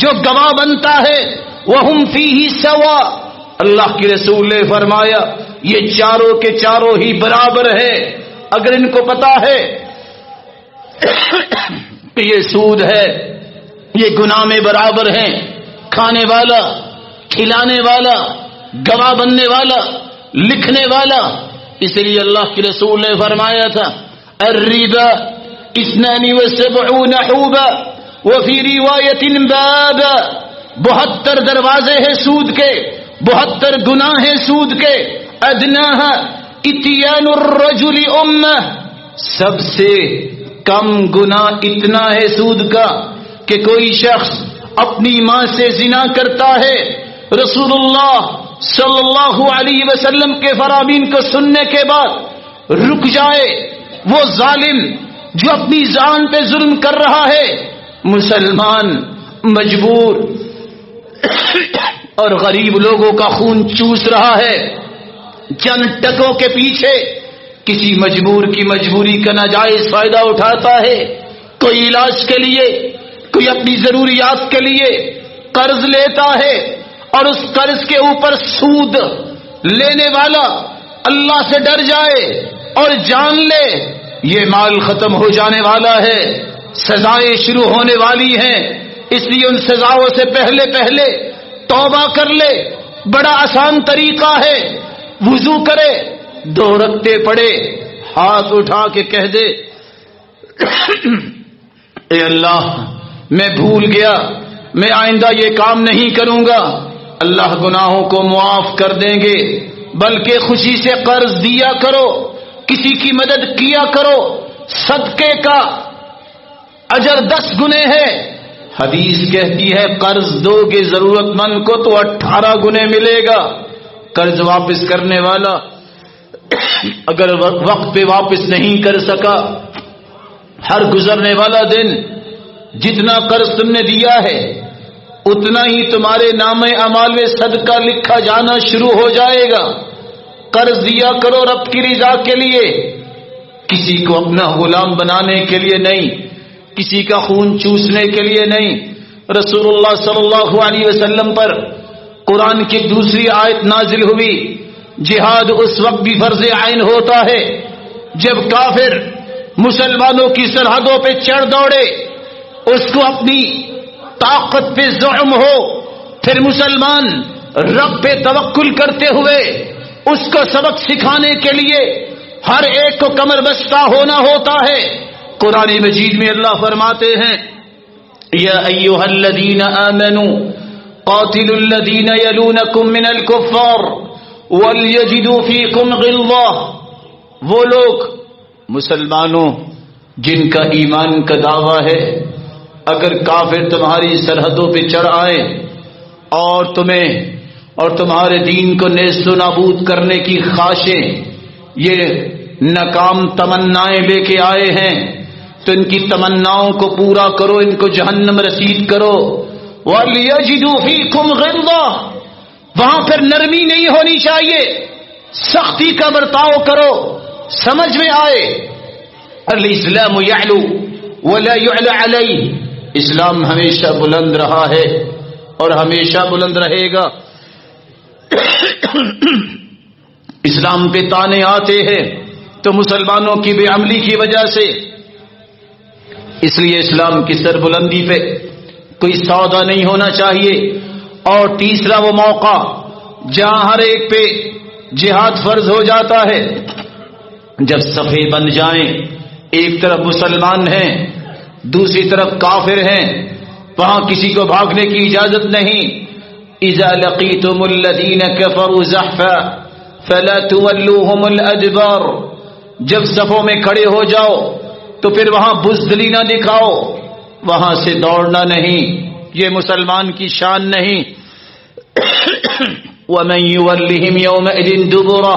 جو گواہ بنتا ہے وہم فیہ سوا. اللہ کے رسول نے فرمایا یہ چاروں کے چاروں ہی برابر ہے. اگر ان کو پتا ہے کہ یہ سود ہے، یہ گناہ میں برابر ہیں، کھانے والا، کھلانے والا، گواہ بننے والا، لکھنے والا. اس لیے اللہ کے رسول نے فرمایا تھا الربا 72 حوبا وفی روایت بابا. 72 دروازے ہیں سود کے، 72 گناہ ہیں سود کے. ادناہا اتیان الرجل امہ. سب سے کم گناہ اتنا ہے سود کا کہ کوئی شخص اپنی ماں سے زنا کرتا ہے. رسول اللہ صلی اللہ علیہ وسلم کے فرامین کو سننے کے بعد رک جائے وہ ظالم جو اپنی جان پہ ظلم کر رہا ہے. مسلمان مجبور اور غریب لوگوں کا خون چوس رہا ہے چند ٹکوں کے پیچھے. کسی مجبور کی مجبوری کا ناجائز فائدہ اٹھاتا ہے. کوئی علاج کے لیے، کوئی اپنی ضروریات کے لیے قرض لیتا ہے اور اس قرض کے اوپر سود لینے والا اللہ سے ڈر جائے اور جان لے یہ مال ختم ہو جانے والا ہے، سزائیں شروع ہونے والی ہیں، اس لیے ان سزاؤں سے پہلے پہلے توبہ کر لے. بڑا آسان طریقہ ہے، وضو کرے، 2 رکعتیں پڑھے، ہاتھ اٹھا کے کہہ دے اے اللہ میں بھول گیا، میں آئندہ یہ کام نہیں کروں گا. اللہ گناہوں کو معاف کر دیں گے. بلکہ خوشی سے قرض دیا کرو، کسی کی مدد کیا کرو. صدقے کا اجر 10 گنے ہے. حدیث کہتی ہے قرض دو گے ضرورت مند کو تو 18 گنے ملے گا. قرض واپس کرنے والا اگر وقت پہ واپس نہیں کر سکا، ہر گزرنے والا دن جتنا قرض تم نے دیا ہے اتنا ہی تمہارے نام اعمال میں صدقہ لکھا جانا شروع ہو جائے گا. قرض دیا کرو رب کی رضا کے لیے، کسی کو اپنا غلام بنانے کے لیے نہیں، کسی کا خون چوسنے کے لیے نہیں. رسول اللہ صلی اللہ علیہ وسلم پر قرآن کی دوسری آیت نازل ہوئی. جہاد اس وقت بھی فرض عین ہوتا ہے جب کافر مسلمانوں کی سرحدوں پہ چڑھ دوڑے، اس کو اپنی طاقت پہ زعم ہو، پھر مسلمان رب پہ توکل کرتے ہوئے اس کو سبق سکھانے کے لیے ہر ایک کو کمر بستہ ہونا ہوتا ہے. قرآن مجید میں اللہ فرماتے ہیں یا ایھا الذین آمنوا قاتلوا الذین یلونکم من الکفار ولیجدوا فیکم غلظہ. وہ لوگ مسلمانوں جن کا ایمان کا دعویٰ ہے، اگر کافر تمہاری سرحدوں پہ چڑھ آئے اور تمہیں اور تمہارے دین کو نیست و نابود کرنے کی خواہشیں، یہ ناکام تمنائیں لے کے آئے ہیں، تو ان کی تمناؤں کو پورا کرو، ان کو جہنم رسید کرو. وَلْيَجِدُوا فِيكُمْ غِلظَةً. وہاں پھر نرمی نہیں ہونی چاہیے، سختی کا برتاؤ کرو. سمجھ میں آئے الاسلام یعلو ولا یعلى علیہ. اسلام ہمیشہ بلند رہا ہے اور ہمیشہ بلند رہے گا. اسلام پہ تانے آتے ہیں تو مسلمانوں کی بے عملی کی وجہ سے. اس لیے اسلام کی سربلندی پہ کوئی سودا نہیں ہونا چاہیے. اور تیسرا وہ موقع جہاں ہر ایک پہ جہاد فرض ہو جاتا ہے، جب صفیں بن جائیں، ایک طرف مسلمان ہیں دوسری طرف کافر ہیں، وہاں کسی کو بھاگنے کی اجازت نہیں. اذا لقیتم الذین کفروا زحفا فلا تولوهم الادبار. جب صفوں میں کھڑے ہو جاؤ تو پھر وہاں بزدلی نہ دکھاؤ، وہاں سے دوڑنا نہیں، یہ مسلمان کی شان نہیں. ومن یولہم یومئذ دبرہ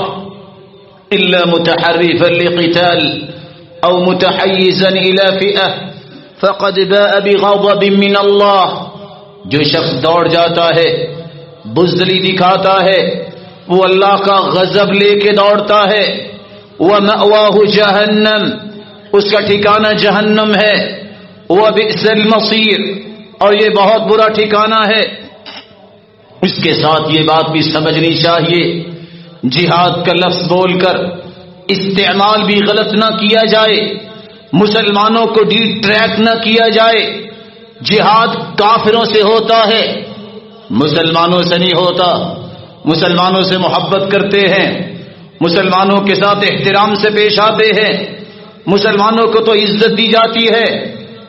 الا متحرفا لقتال او متحیزا الى فئہ فقد باء بغضب من اللہ. جو شخص دوڑ جاتا ہے، بزدلی دکھاتا ہے، وہ اللہ کا غضب لے کے دوڑتا ہے. ومأواہ جہنم. اس کا ٹھکانہ جہنم ہے. وبئس المصیر، اور یہ بہت برا ٹھکانہ ہے۔ اس کے ساتھ یہ بات بھی سمجھنی چاہیے، جہاد کا لفظ بول کر استعمال بھی غلط نہ کیا جائے، مسلمانوں کو ڈی ٹریک نہ کیا جائے۔ جہاد کافروں سے ہوتا ہے، مسلمانوں سے نہیں ہوتا۔ مسلمانوں سے محبت کرتے ہیں، مسلمانوں کے ساتھ احترام سے پیش آتے ہیں، مسلمانوں کو تو عزت دی جاتی ہے،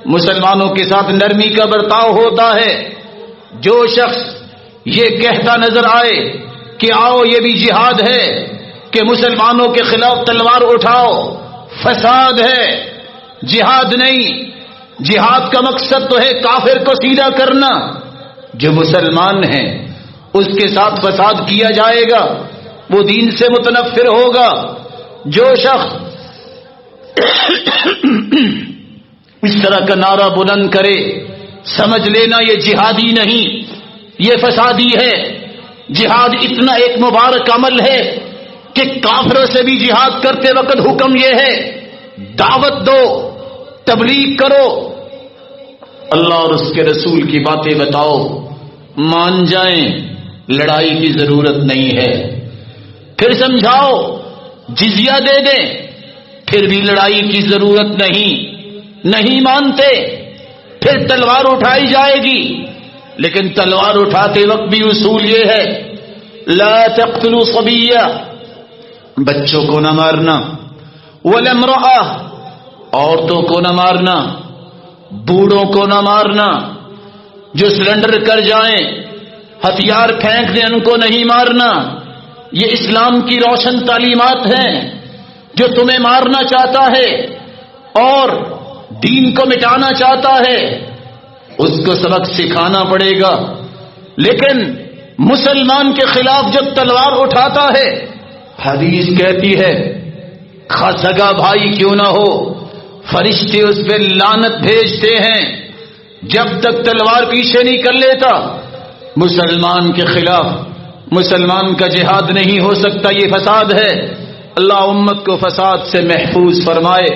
مسلمانوں کے ساتھ نرمی کا برتاؤ ہوتا ہے۔ جو شخص یہ کہتا نظر آئے کہ آؤ یہ بھی جہاد ہے کہ مسلمانوں کے خلاف تلوار اٹھاؤ، فساد ہے، جہاد نہیں۔ جہاد کا مقصد تو ہے کافر کو سیدھا کرنا۔ جو مسلمان ہیں اس کے ساتھ فساد کیا جائے گا وہ دین سے متنفر ہوگا۔ جو شخص اس طرح کا نعرہ بلند کرے سمجھ لینا یہ جہادی نہیں، یہ فسادی ہے۔ جہاد اتنا ایک مبارک عمل ہے کہ کافروں سے بھی جہاد کرتے وقت حکم یہ ہے دعوت دو، تبلیغ کرو، اللہ اور اس کے رسول کی باتیں بتاؤ، مان جائیں، لڑائی کی ضرورت نہیں ہے۔ پھر سمجھاؤ جزیہ دے دیں، پھر بھی لڑائی کی ضرورت نہیں مانتے، پھر تلوار اٹھائی جائے گی۔ لیکن تلوار اٹھاتے وقت بھی اصول یہ ہے لا تقتلوا صبیہ، بچوں کو نہ مارنا، ولا امرأہ، عورتوں کو نہ مارنا، بوڑھوں کو نہ مارنا، جو سرنڈر کر جائیں ہتھیار پھینک دیں ان کو نہیں مارنا۔ یہ اسلام کی روشن تعلیمات ہیں۔ جو تمہیں مارنا چاہتا ہے اور دین کو مٹانا چاہتا ہے اس کو سبق سکھانا پڑے گا۔ لیکن مسلمان کے خلاف جب تلوار اٹھاتا ہے، حدیث کہتی ہے سگا بھائی کیوں نہ ہو فرشتے اس پہ لعنت بھیجتے ہیں جب تک تلوار پیچھے نہیں کر لیتا۔ مسلمان کے خلاف مسلمان کا جہاد نہیں ہو سکتا، یہ فساد ہے۔ اللہ امت کو فساد سے محفوظ فرمائے۔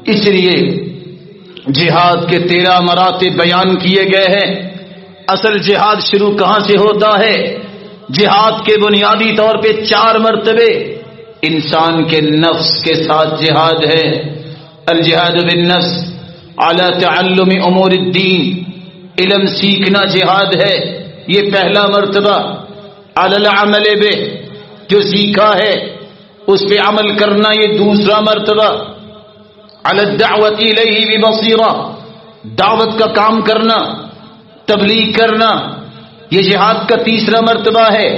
اس لیے جہاد کے 13 مراتب بیان کیے گئے ہیں۔ اصل جہاد شروع کہاں سے ہوتا ہے؟ جہاد کے بنیادی طور پہ 4 مرتبے انسان کے نفس کے ساتھ جہاد ہے۔ الجہاد بالنفس علی تعلم امور الدین، علم سیکھنا جہاد ہے، یہ پہلا مرتبہ۔ علی العمل بہ، جو سیکھا ہے اس پہ عمل کرنا، یہ دوسرا مرتبہ۔ علی الدعوۃ الیہ ببصیرہ، دعوت کا کام کرنا، تبلیغ کرنا، یہ جہاد کا تیسرا مرتبہ ہے۔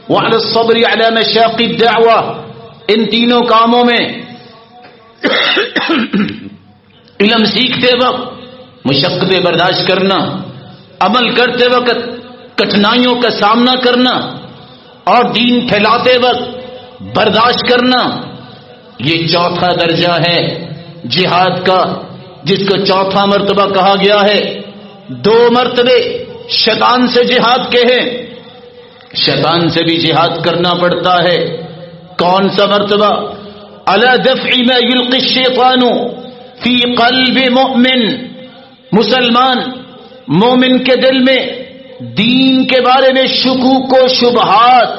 وعلی الصبر علی مشاق الدعوہ، ان تینوں کاموں میں علم سیکھتے وقت مشقتیں برداشت کرنا، عمل کرتے وقت کٹھنائیوں کا سامنا کرنا، اور دین پھیلاتے وقت برداشت کرنا، یہ چوتھا درجہ ہے جہاد کا، جس کو چوتھا مرتبہ کہا گیا ہے۔ 2 مرتبے شیطان سے جہاد کے ہیں، شیطان سے بھی جہاد کرنا پڑتا ہے۔ کون سا مرتبہ؟ علی دفع ما یلقی الشیطان فی قلب مؤمن، مسلمان مومن کے دل میں دین کے بارے میں شکوک و شبہات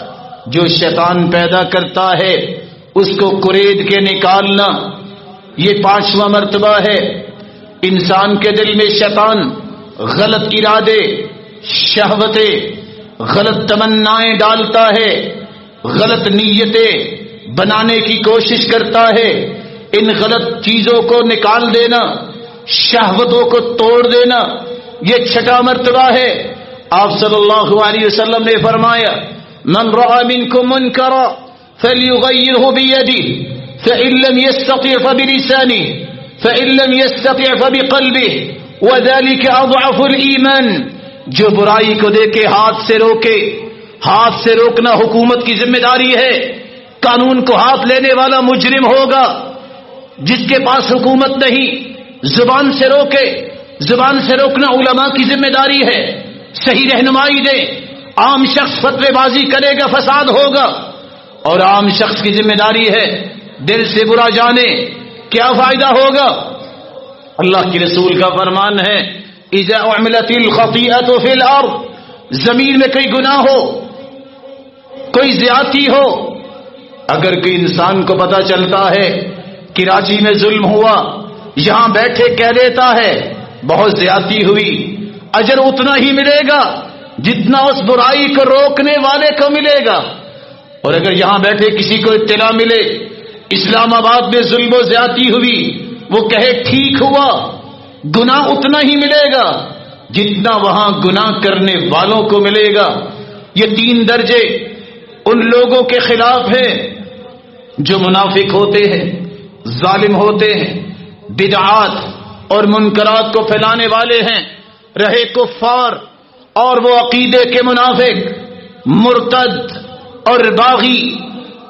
جو شیطان پیدا کرتا ہے اس کو کرید کے نکالنا، یہ 5واں مرتبہ ہے۔ انسان کے دل میں شیطان غلط ارادے، شہوتیں، غلط تمنائیں ڈالتا ہے، غلط نیتیں بنانے کی کوشش کرتا ہے۔ ان غلط چیزوں کو نکال دینا، شہوتوں کو توڑ دینا، یہ 6واں مرتبہ ہے۔ آپ صلی اللہ علیہ وسلم نے فرمایا من رأى منكم منکرا فلیغیرہ بیدہ فإن لم يستطع فبلسانہ فإن لم يستطع فبقلبہ وذلك اضعف الایمان، جو برائی کو دیکھے ہاتھ سے روکے۔ ہاتھ سے روکنا حکومت کی ذمہ داری ہے۔ قانون کو ہاتھ لینے والا مجرم ہوگا۔ جس کے پاس حکومت نہیں زبان سے روکے، زبان سے روکنا علماء کی ذمہ داری ہے، صحیح رہنمائی دے۔ عام شخص فتوی بازی کرے گا فساد ہوگا، اور عام شخص کی ذمہ داری ہے دل سے برا جانے، کیا فائدہ ہوگا؟ اللہ کے رسول کا فرمان ہے اذا عملت الخطیئۃ فی الارض، زمین میں کوئی گناہ ہو، کوئی زیادتی ہو، اگر کوئی انسان کو پتا چلتا ہے کہ کراچی میں ظلم ہوا، یہاں بیٹھے کہہ دیتا ہے بہت زیادتی ہوئی، اجر اتنا ہی ملے گا جتنا اس برائی کو روکنے والے کو ملے گا۔ اور اگر یہاں بیٹھے کسی کو اطلاع ملے اسلام آباد میں ظلم و زیادتی ہوئی، وہ کہے ٹھیک ہوا، گناہ اتنا ہی ملے گا جتنا وہاں گناہ کرنے والوں کو ملے گا۔ یہ 3 درجے ان لوگوں کے خلاف ہیں جو منافق ہوتے ہیں، ظالم ہوتے ہیں، بدعات اور منکرات کو پھیلانے والے ہیں، رہے کفار اور وہ عقیدے کے منافق، مرتد اور باغی،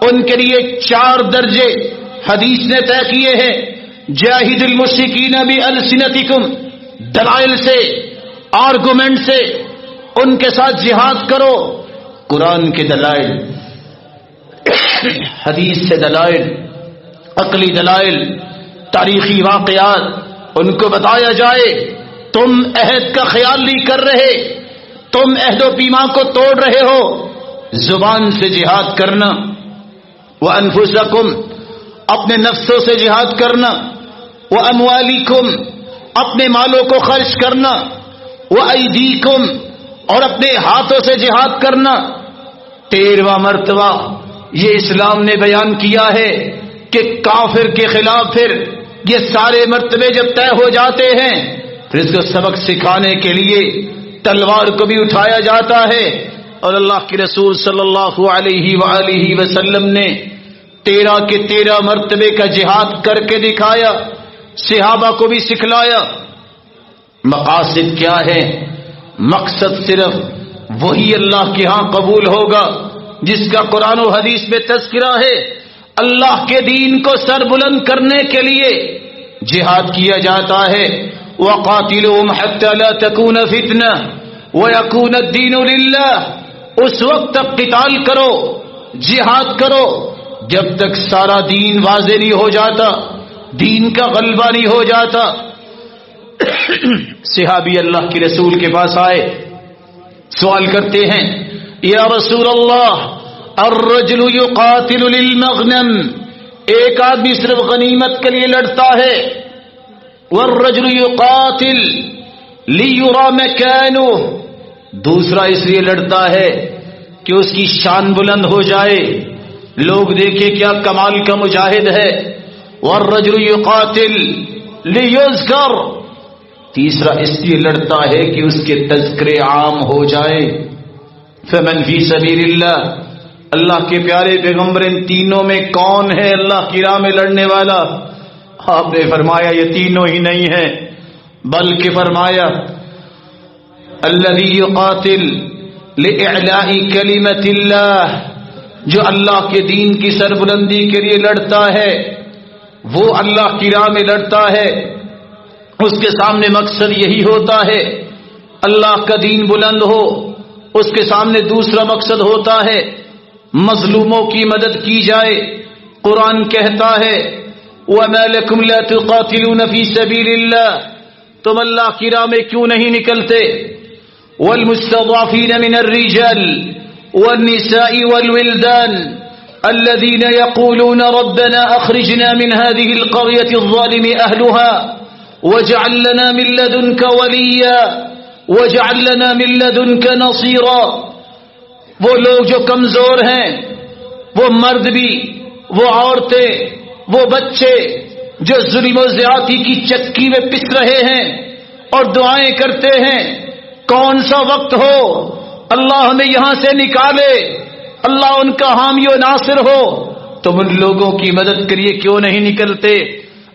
ان کے لیے 4 درجے حدیث نے طے کیے ہیں۔ جاہد المشرکین بألسنتکم، دلائل سے، آرگومنٹ سے ان کے ساتھ جہاد کرو، قرآن کے دلائل، حدیث سے دلائل، عقلی دلائل، تاریخی واقعات ان کو بتایا جائے۔ تم عہد کا خیال نہیں کر رہے، تم عہد و پیمان کو توڑ رہے ہو، زبان سے جہاد کرنا، وَأَنفُسَكُمْ، اپنے نفسوں سے جہاد کرنا، وَأَمْوَالِكُمْ، اپنے مالوں کو خرچ کرنا، وَأَيْدِيكُمْ، اور اپنے ہاتھوں سے جہاد کرنا۔ 13واں مرتبہ یہ اسلام نے بیان کیا ہے کہ کافر کے خلاف پھر یہ سارے مرتبے جب طے ہو جاتے ہیں پھر اس کو سبق سکھانے کے لیے تلوار کو بھی اٹھایا جاتا ہے۔ اور اللہ کے رسول صلی اللہ علیہ وآلہ وسلم نے 13 کے 13 مرتبے کا جہاد کر کے دکھایا، صحابہ کو بھی سکھلایا۔ مقاصد کیا ہے؟ مقصد صرف وہی اللہ کے ہاں قبول ہوگا جس کا قرآن و حدیث میں تذکرہ ہے۔ اللہ کے دین کو سر بلند کرنے کے لیے جہاد کیا جاتا ہے۔ وَقَاتِلُهُمْ حَتَّى لَا تَكُونَ فِتْنَةٌ وَيَكُونَ الدِّينُ لِلَّهِ، اس وقت تک قتال کرو، جہاد کرو جب تک سارا دین واضح نہیں ہو جاتا، دین کا غلبہ نہیں ہو جاتا۔ صحابی اللہ کے رسول کے پاس آئے، سوال کرتے ہیں یا رسول اللہ الرجل یقاتل للمغنم، ایک آدمی صرف غنیمت کے لیے لڑتا ہے، والرجل یقاتل لیرا مکانہ، دوسرا اس لیے لڑتا ہے کہ اس کی شان بلند ہو جائے، لوگ دیکھیں کیا کمال کا مجاہد ہے، والرجل یقاتل لیذکر، تیسرا اس لیے لڑتا ہے کہ اس کے تذکرے عام ہو جائے۔ فمن فی سبیل اللہ، اللہ کے پیارے پیغمبر ان تینوں میں کون ہے اللہ کی راہ میں لڑنے والا؟ آپ نے فرمایا یہ تینوں ہی نہیں ہیں، بلکہ فرمایا الذی یقاتل لإعلاء کلمۃ اللہ، جو اللہ کے دین کی سربلندی کے لیے لڑتا ہے، وہ اللہ کی راہ میں لڑتا ہے، اس کے سامنے مقصد یہی ہوتا ہے اللہ کا دین بلند ہو، اس کے سامنے دوسرا مقصد ہوتا ہے مظلوموں کی مدد کی جائے۔ قرآن کہتا ہے وَمَا لَكُمْ لَا تُقَاتِلُونَ فِي سَبِيلِ اللَّهِ، تم اللہ کی راہ میں کیوں نہیں نکلتے؟ وَالْمُسْتَضْعَفِينَ مِنَ الرِّجَالِ وَالنِّسَاءِ وَالْوِلْدَانِ الَّذِينَ يَقُولُونَ رَبَّنَا أَخْرِجْنَا مِنْ هَذِهِ الْقَرْيَةِ الظَّالِمِ أَهْلُهَا وَاجْعَل لَّنَا مِن لَّدُنكَ وَلِيًّا وَاجْعَل لَّنَا مِن لَّدُنكَ نَصِيرًا، وہ لوگ جو کمزور ہیں، وہ مرد بھی، وہ عورتیں، وہ بچے جو ظلم و زیادتی کی چکی میں پس رہے ہیں اور دعائیں کرتے ہیں کون سا وقت ہو اللہ ہمیں یہاں سے نکالے، اللہ ان کا حامی و ناصر ہو، تم ان لوگوں کی مدد کے لیے کیوں نہیں نکلتے؟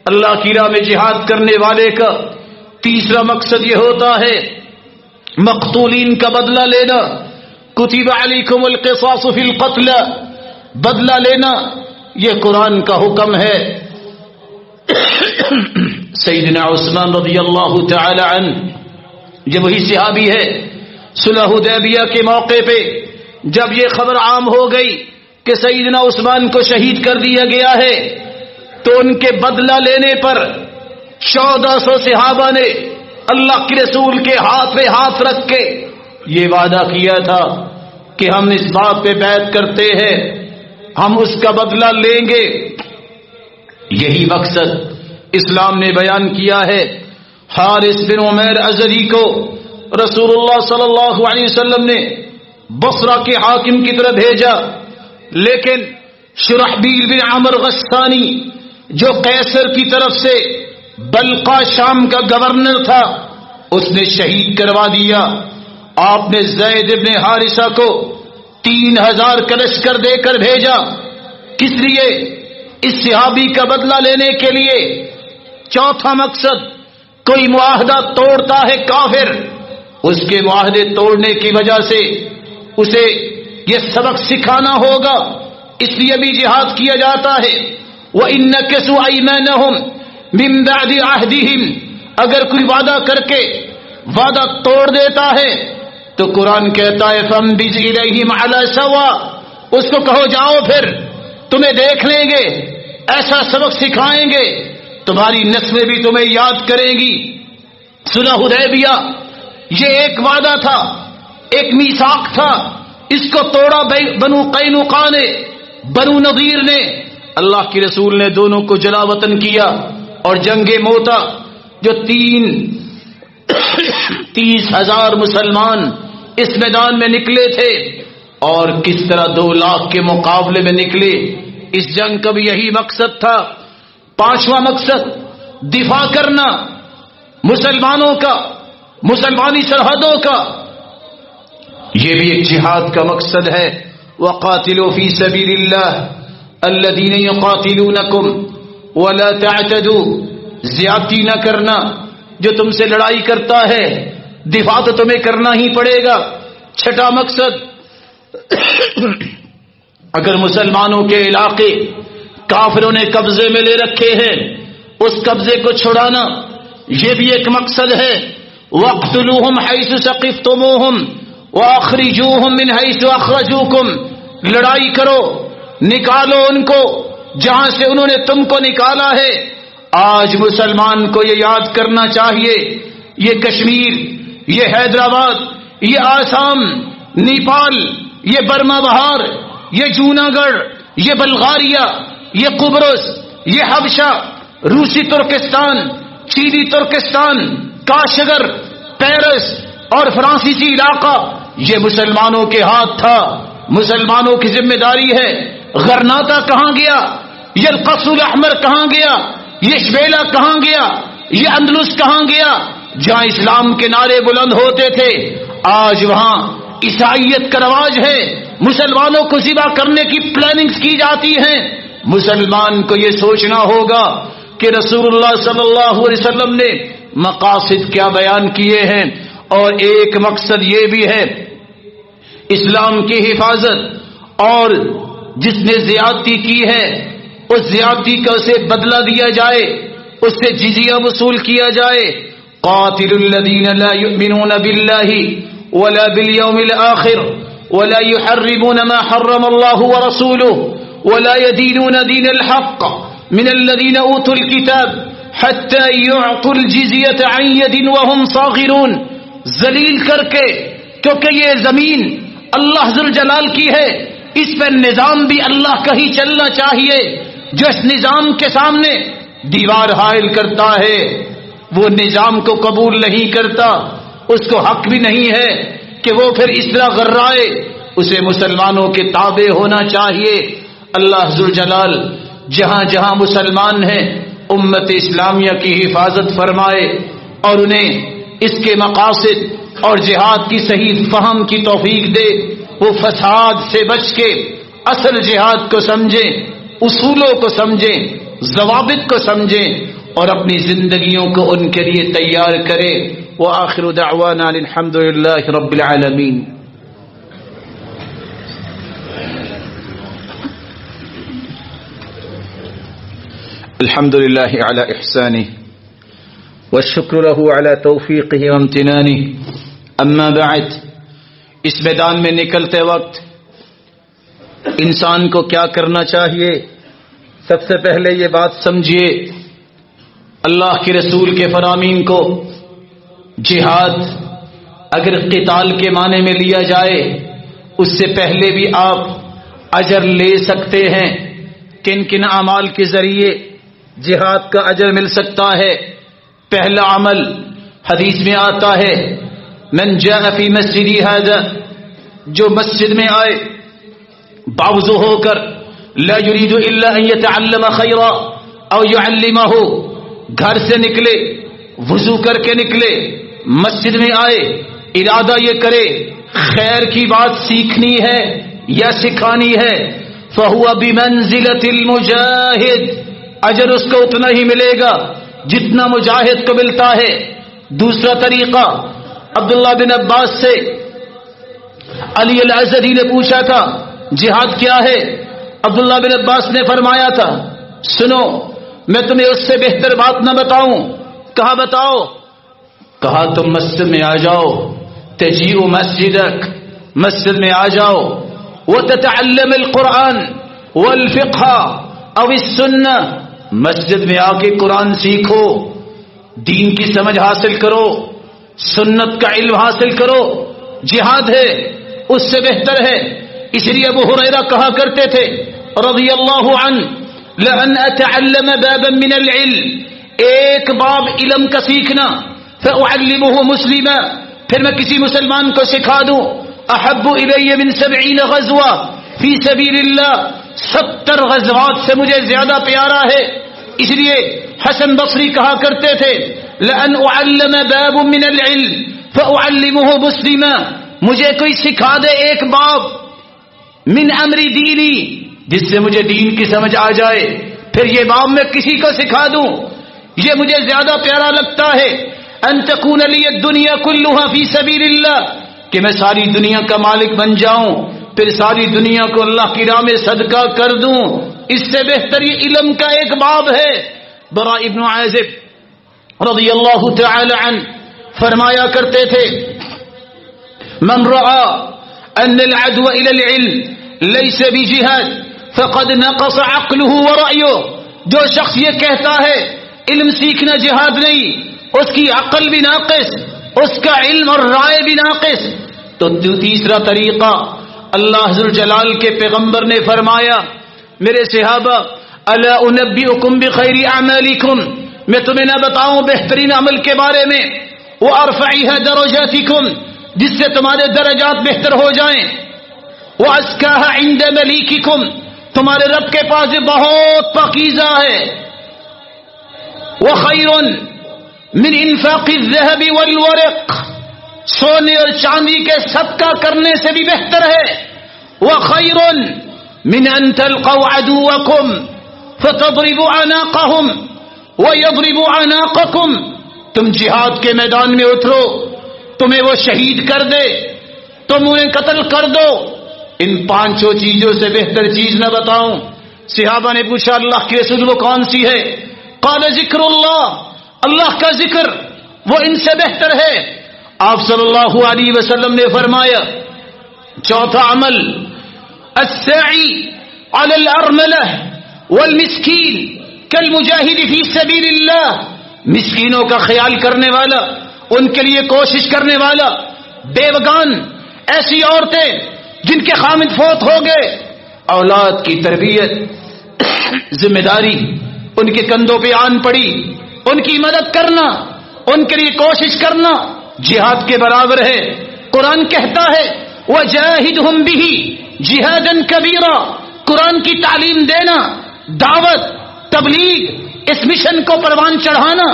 اللہ کی راہ میں جہاد کرنے والے کا تیسرا مقصد یہ ہوتا ہے مقتولین کا بدلہ لینا۔ کتب علیکم القصاص فی القتل، بدلہ لینا یہ قرآن کا حکم ہے۔ سیدنا عثمان رضی اللہ تعالی عنہ جب وہی صحابی ہے، صلح حدیبیہ کے موقع پہ جب یہ خبر عام ہو گئی کہ سیدنا عثمان کو شہید کر دیا گیا ہے تو ان کے بدلہ لینے پر 1400 صحابہ نے اللہ کے رسول کے ہاتھ پہ ہاتھ رکھ کے یہ وعدہ کیا تھا کہ ہم اس بات پہ بیعت کرتے ہیں، ہم اس کا بدلہ لیں گے۔ یہی مقصد اسلام نے بیان کیا ہے۔ حارث بن عمیر ازدی کو رسول اللہ صلی اللہ علیہ وسلم نے بصرہ کے حاکم کی طرف بھیجا، لیکن شرحبیل بن عمرو غسانی جو قیصر کی طرف سے بلقا شام کا گورنر تھا، اس نے شہید کروا دیا۔ آپ نے زید بن حارثہ کو 3000 کا لشکر دے کر بھیجا، کس لیے؟ اس صحابی کا بدلہ لینے کے لیے۔ چوتھا مقصد، کوئی معاہدہ توڑتا ہے کافر، اس کے معاہدے توڑنے کی وجہ سے اسے یہ سبق سکھانا ہوگا، اس لیے بھی جہاد کیا جاتا ہے۔ وَإِنَّ نَكَثُوا أَيْمَانَهُمْ مِن بَعْدِ عَهْدِهِمْ، اگر کوئی وعدہ کر کے وعدہ توڑ دیتا ہے تو قرآن کہتا ہے فَانبِذْ إِلَيْهِمْ عَلَى سَوَاءٍ، اس کو کہو جاؤ پھر تمہیں دیکھ لیں گے، ایسا سبق سکھائیں گے، تمہاری نسلیں بھی تمہیں یاد کریں گی۔ صلح حدیبیہ یہ ایک وعدہ تھا، ایک میثاق تھا، اس کو توڑا بنو قینقاع نے، بنو نضیر نے۔ اللہ کے رسول نے دونوں کو جلا وطن کیا، اور جنگ موتا جو 30,000 مسلمان اس میدان میں نکلے تھے، اور کس طرح 2 لاکھ کے مقابلے میں نکلے، اس جنگ کا بھی یہی مقصد تھا۔ 5واں مقصد، دفاع کرنا مسلمانوں کا، مسلمانی سرحدوں کا، یہ بھی ایک جہاد کا مقصد ہے۔ وَقَاتِلُوا فِي سَبِيلِ اللَّهِ الَّذِينَ يُقَاتِلُونَكُمْ وَلَا تَعْتَدُوا، زیادتی نہ کرنا، جو تم سے لڑائی کرتا ہے دفاع تو تمہیں کرنا ہی پڑے گا۔ 6واں مقصد، اگر مسلمانوں کے علاقے کافروں نے قبضے میں لے رکھے ہیں، اس قبضے کو چھڑانا، یہ بھی ایک مقصد ہے۔ وَاقْتُلُوهُمْ حَيْثُ ثَقِفْتُمُوهُمْ وَأَخْرِجُوهُمْ مِنْ حَيْثُ أَخْرَجُوكُمْ، لڑائی کرو، نکالو ان کو جہاں سے انہوں نے تم کو نکالا ہے۔ آج مسلمان کو یہ یاد کرنا چاہیے، یہ کشمیر، یہ حیدرآباد، یہ آسام، نیپال، یہ برما بہار، یہ جوناگڑھ، یہ بلغاریہ، یہ قبرص، یہ حبشہ، روسی ترکستان، چینی ترکستان، کاشگر، پیرس اور فرانسیسی علاقہ، یہ مسلمانوں کے ہاتھ تھا، مسلمانوں کی ذمہ داری ہے۔ غرناطہ کہاں گیا؟ یہ القدس الاحمر کہاں گیا؟ یہ شبیلہ کہاں گیا؟ یہ اندلس کہاں گیا؟ جہاں اسلام کے نعرے بلند ہوتے تھے، آج وہاں عیسائیت کا رواج ہے، مسلمانوں کو ذبح کرنے کی پلاننگز کی جاتی ہیں۔ مسلمان کو یہ سوچنا ہوگا کہ رسول اللہ صلی اللہ علیہ وسلم نے مقاصد کیا بیان کیے ہیں، اور ایک مقصد یہ بھی ہے اسلام کی حفاظت، اور جس نے زیادتی کی ہے اس زیادتی کا اسے بدلہ دیا جائے، اس سے جزیہ وصول کیا جائے۔ قاتل الذین لا یؤمنون باللہ ولا بالیوم الآخر ولا يحرمون ما حرم الله ورسوله ولا يدينون دين الحق من الذين اوتوا الكتاب حتى يعطوا الجزية عن يد وهم صاغرون، ذلیل کر کے، کیونکہ یہ زمین اللہ ذوالجلال کی ہے، اس پر نظام بھی اللہ کا ہی چلنا چاہیے۔ جو اس نظام کے سامنے دیوار حائل کرتا ہے وہ نظام کو قبول نہیں کرتا، اس کو حق بھی نہیں ہے کہ وہ پھر اس طرح غرائے، اسے مسلمانوں کے تابع ہونا چاہیے۔ اللہ ذوالجلال جہاں جہاں مسلمان ہیں امت اسلامیہ کی حفاظت فرمائے، اور انہیں اس کے مقاصد اور جہاد کی صحیح فہم کی توفیق دے، وہ فساد سے بچ کے اصل جہاد کو سمجھیں، اصولوں کو سمجھیں، ضوابط کو سمجھیں، اور اپنی زندگیوں کو ان کے لیے تیار کریں۔ وآخر دعوانا الحمد للہ رب العالمین۔ الحمد للہ علی احسانہ والشکر له علی توفیقہ وامتنانہ، اما بعد، اس میدان میں نکلتے وقت انسان کو کیا کرنا چاہیے؟ سب سے پہلے یہ بات سمجھیے اللہ کے رسول کے فرامین کو جہاد اگر قتال کے معنی میں لیا جائے اس سے پہلے بھی آپ اجر لے سکتے ہیں. کن کن اعمال کے ذریعے جہاد کا اجر مل سکتا ہے؟ پہلا عمل حدیث میں آتا ہے من جاء فی مسجدی ھذا، جو مسجد میں آئے باوضو ہو کر لا یرید الا ان یتعلم خیرا او یعلمہ، گھر سے نکلے وضو کر کے نکلے مسجد میں آئے ارادہ یہ کرے خیر کی بات سیکھنی ہے یا سکھانی ہے، فہو بمنزلۃ المجاہد، اجر اس کو اتنا ہی ملے گا جتنا مجاہد کو ملتا ہے. دوسرا طریقہ عبداللہ بن عباس سے علی الازدی نے پوچھا تھا جہاد کیا ہے؟ عبداللہ بن عباس نے فرمایا تھا سنو میں تمہیں اس سے بہتر بات نہ بتاؤں. کہا بتاؤ؟ کہا تم مسجد میں آ جاؤ، تجیء مسجدک، مسجد میں آ جاؤ، وتتعلم القرآن والفقہ او السنہ، مسجد میں آ کے قرآن سیکھو، دین کی سمجھ حاصل کرو، سنت کا علم حاصل کرو. جہاد ہے اس سے بہتر ہے. اس لیے ابو ہریرہ کہا کرتے تھے رضی اللہ عنہ لأن اتعلم بابا من العلم، ایک باب علم کا سیکھنا، فاعلمه مسلما، پھر میں کسی مسلمان کو سکھا دوں، احب الی من 70 غزوہ فی سبیل اللہ، 70 غزوات سے مجھے زیادہ پیارا ہے. اس لیے حسن بصری کہا کرتے تھے لأن اعلم باب من العلم فاعلمه مسلما، مجھے کوئی سکھا دے ایک باب من امر دینی جس سے مجھے دین کی سمجھ آ جائے، پھر یہ باب میں کسی کو سکھا دوں، یہ مجھے زیادہ پیارا لگتا ہے. ان تکون لی الدنیا کلها فی سبیل اللہ، کہ میں ساری دنیا کا مالک بن جاؤں پھر ساری دنیا کو اللہ کی راہ میں صدقہ کر دوں. اس سے بہتر یہ علم کا ایک باب ہے. براء ابن عازب رضی اللہ تعالی عنہ فرمایا کرتے تھے من رأى ان العدو الى العلم ليس بجهاد فقد نقص عقله ورأيه، جو شخص یہ کہتا ہے علم سیکھنا جہاد نہیں، اس کی عقل بھی ناقص، اس کا علم اور رائے بھی ناقص. تو تیسرا طریقہ اللہ ذوالجلال کے پیغمبر نے فرمایا میرے صحابہ الا انبئکم بخیر اعمالکم، میں تمہیں نہ بتاؤں بہترین عمل کے بارے میں، وارفعها درجاتکم، جس سے تمہارے درجات بہتر ہو جائیں، وازکاها عند ملیککم، تمہارے رب کے پاس بہت پاکیزہ ہے، وخیر من انفاق الذهب والورق، سونے اور چاندی کے صدقہ کرنے سے بھی بہتر ہے، وخیر من ان تلقوا عدوکم فتضربوا اعناقهم ويضربوا اعناقكم، تم جہاد کے میدان میں اترو، تمہیں وہ شہید کر دے، تم انہیں قتل کر دو. ان 5 چیزوں سے بہتر چیز نہ بتاؤں؟ صحابہ نے پوچھا اللہ کے رسول وہ کون سی ہے؟ قال ذکر اللہ، اللہ کا ذکر وہ ان سے بہتر ہے. آپ صلی اللہ علیہ وسلم نے فرمایا چوتھا عمل السعی علی الارملہ والمسکین کالمجاہد فی سبیل اللہ، مسکینوں کا خیال کرنے والا، ان کے لیے کوشش کرنے والا، بیوگان، ایسی عورتیں جن کے خامد فوت ہو گئے، اولاد کی تربیت ذمہ داری ان کے کندھوں پہ آن پڑی، ان کی مدد کرنا، ان کے لیے کوشش کرنا جہاد کے برابر ہے. قرآن کہتا ہے وجاہدہم بہ جہادا کبیرا، قرآن کی تعلیم دینا، دعوت، تبلیغ، اس مشن کو پروان چڑھانا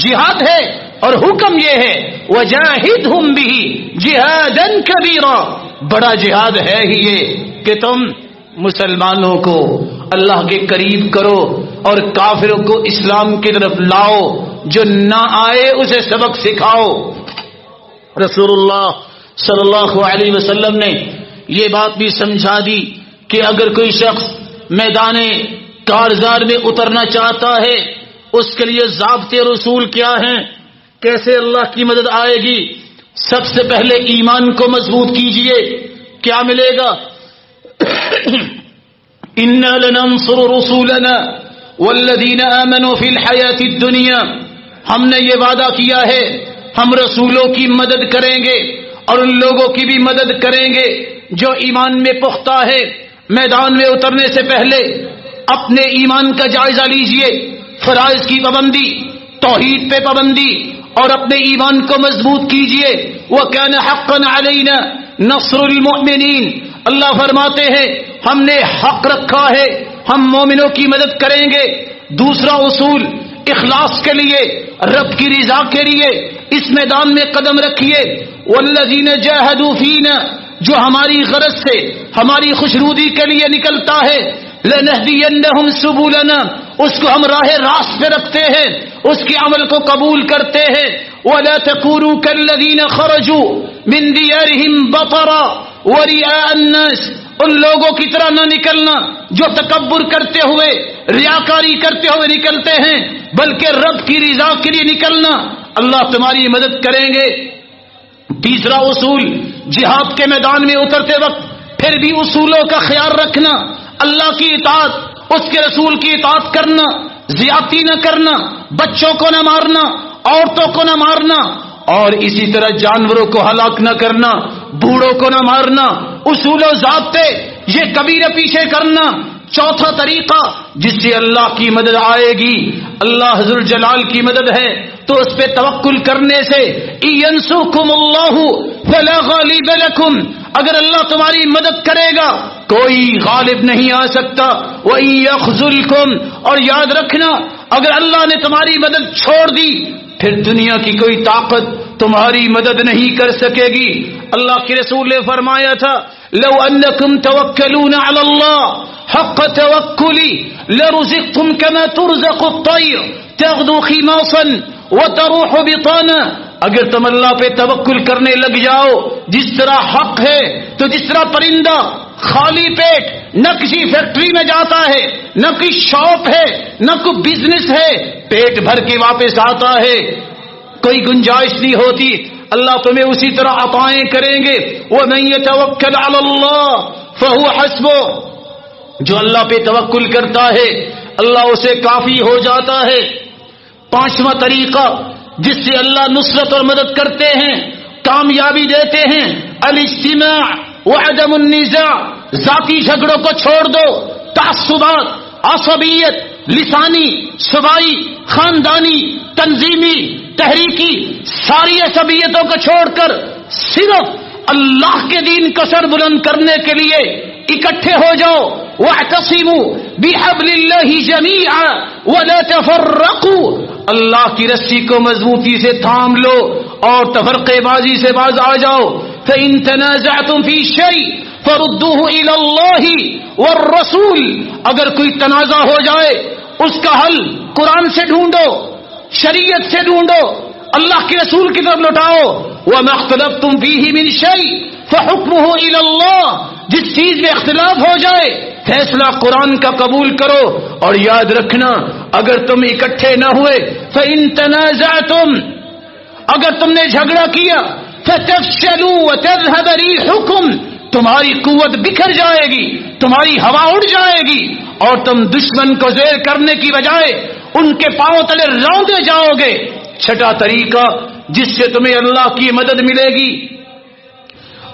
جہاد ہے. اور حکم یہ ہے وجاہدہم بہ جہادا کبیرا، بڑا جہاد ہے ہی یہ کہ تم مسلمانوں کو اللہ کے قریب کرو اور کافروں کو اسلام کی طرف لاؤ، جو نہ آئے اسے سبق سکھاؤ. رسول اللہ صلی اللہ علیہ وسلم نے یہ بات بھی سمجھا دی کہ اگر کوئی شخص میدان کارزار میں اترنا چاہتا ہے اس کے لیے ضابطے رسول کیا ہیں، کیسے اللہ کی مدد آئے گی. سب سے پہلے ایمان کو مضبوط کیجئے. کیا ملے گا؟ انا لننصر رسولنا والذین آمنوا فی الحیات الدنیا، ہم نے یہ وعدہ کیا ہے ہم رسولوں کی مدد کریں گے اور ان لوگوں کی بھی مدد کریں گے جو ایمان میں پختہ ہے۔ میدان میں اترنے سے پہلے اپنے ایمان کا جائزہ لیجئے، فرائض کی پابندی، توحید پہ پابندی اور اپنے ایمان کو مضبوط کیجئے۔ وَكَانَ حَقًّا عَلَيْنَا نَصْرُ الْمُؤْمِنِينَ، اللہ فرماتے ہیں ہم نے حق رکھا ہے ہم مومنوں کی مدد کریں گے۔ دوسرا اصول اخلاص کے لیے، رب کی رضا کے لیے اس میدان میں قدم رکھیے۔ والذین جاہدوا فینا، جو ہماری غرض سے ہماری خوشنودی کے لیے نکلتا ہے، لنہدینہم سبلنا، اس کو ہم راہ راست پہ رکھتے ہیں، اس کے عمل کو قبول کرتے ہیں۔ ولا تکونوا کالذین خرجوا من دیارہم بطرا ورئاء الناس، ان لوگوں کی طرح نہ نکلنا جو تکبر کرتے ہوئے، ریاکاری کرتے ہوئے نکلتے ہیں، بلکہ رب کی رضا کے لیے نکلنا۔ اللہ تمہاری مدد کریں گے۔ تیسرا اصول جہاد کے میدان میں اترتے وقت پھر بھی اصولوں کا خیال رکھنا، اللہ کی اطاعت، اس کے رسول کی اطاعت کرنا، زیادتی نہ کرنا، بچوں کو نہ مارنا، عورتوں کو نہ مارنا، اور اسی طرح جانوروں کو ہلاک نہ کرنا، بوڑھوں کو نہ مارنا، اصول و ضابطے یہ کبھی نہ پیچھے کرنا۔ چوتھا طریقہ جس سے اللہ کی مدد آئے گی، اللہ ذوالجلال کی مدد ہے تو اس پہ توکل کرنے سے، اِنْصُرْكُمُ اللَّهُ فَلَا غَالِبَ لَكُمْ، اگر اللہ تمہاری مدد کرے گا کوئی غالب نہیں آ سکتا۔ وَإِنْ يَخْذُلْكُمْ، اور یاد رکھنا اگر اللہ نے تمہاری مدد چھوڑ دی پھر دنیا کی کوئی طاقت تمہاری مدد نہیں کر سکے گی۔ اللہ کے رسول نے فرمایا تھا لو انکم توکلون علی اللہ حق توکلی لرزقتم کما ترزق الطیر تغدو خماصا وتروح بطانا، اگر تم اللہ پہ توکل کرنے لگ جاؤ جس طرح حق ہے تو جس طرح پرندہ خالی پیٹ نہ کسی فیکٹری میں جاتا ہے، نہ کوئی شاپ ہے، نہ کوئی بزنس ہے، پیٹ بھر کے واپس آتا ہے، کوئی گنجائش نہیں ہوتی، اللہ تمہیں اسی طرح عطائیں کریں گے۔ وَمَن يَتَوَكَّلْ عَلَى اللَّهِ فَهُوَ حَسْبُهُ، جو اللہ پہ توکل کرتا ہے اللہ اسے کافی ہو جاتا ہے۔ پانچواں طریقہ جس سے اللہ نصرت اور مدد کرتے ہیں، کامیابی دیتے ہیں، الاجتماع وعدم النزاع، ذاتی جھگڑوں کو چھوڑ دو، تعصبات، عصبیت، لسانی، صوبائی، خاندانی، تنظیمی، تحریکی، ساری عصبیتوں کو چھوڑ کر صرف اللہ کے دین کا سر بلند کرنے کے لیے اکٹھے ہو جاؤ۔ واعتصموا بحبل اللہ جمیعا ولا تفرقوا، اللہ کی رسی کو مضبوطی سے تھام لو اور تفرقے بازی سے باز آ جاؤ۔ فإن تنازعتم في شيء فردوه إلى الله والرسول، اگر کوئی تنازع ہو جائے اس کا حل قرآن سے ڈھونڈو، شریعت سے ڈھونڈو، اللہ کے رسول کی طرف لوٹاؤ۔ وما اختلفتم فيه من شيء فحكمه إلى الله، جس چیز میں اختلاف ہو جائے فیصلہ قرآن کا قبول کرو، اور یاد رکھنا اگر تم اکٹھے نہ ہوئے فإن تنازعتم، اگر تم نے جھگڑا کیا فتفشلوا وتذهب ريحكم، تمہاری قوت بکھر جائے گی، تمہاری ہوا اڑ جائے گی اور تم دشمن کو زیر کرنے کی بجائے ان کے پاؤں تلے روندے جاؤ گے۔ چھٹا طریقہ جس سے تمہیں اللہ کی مدد ملے گی،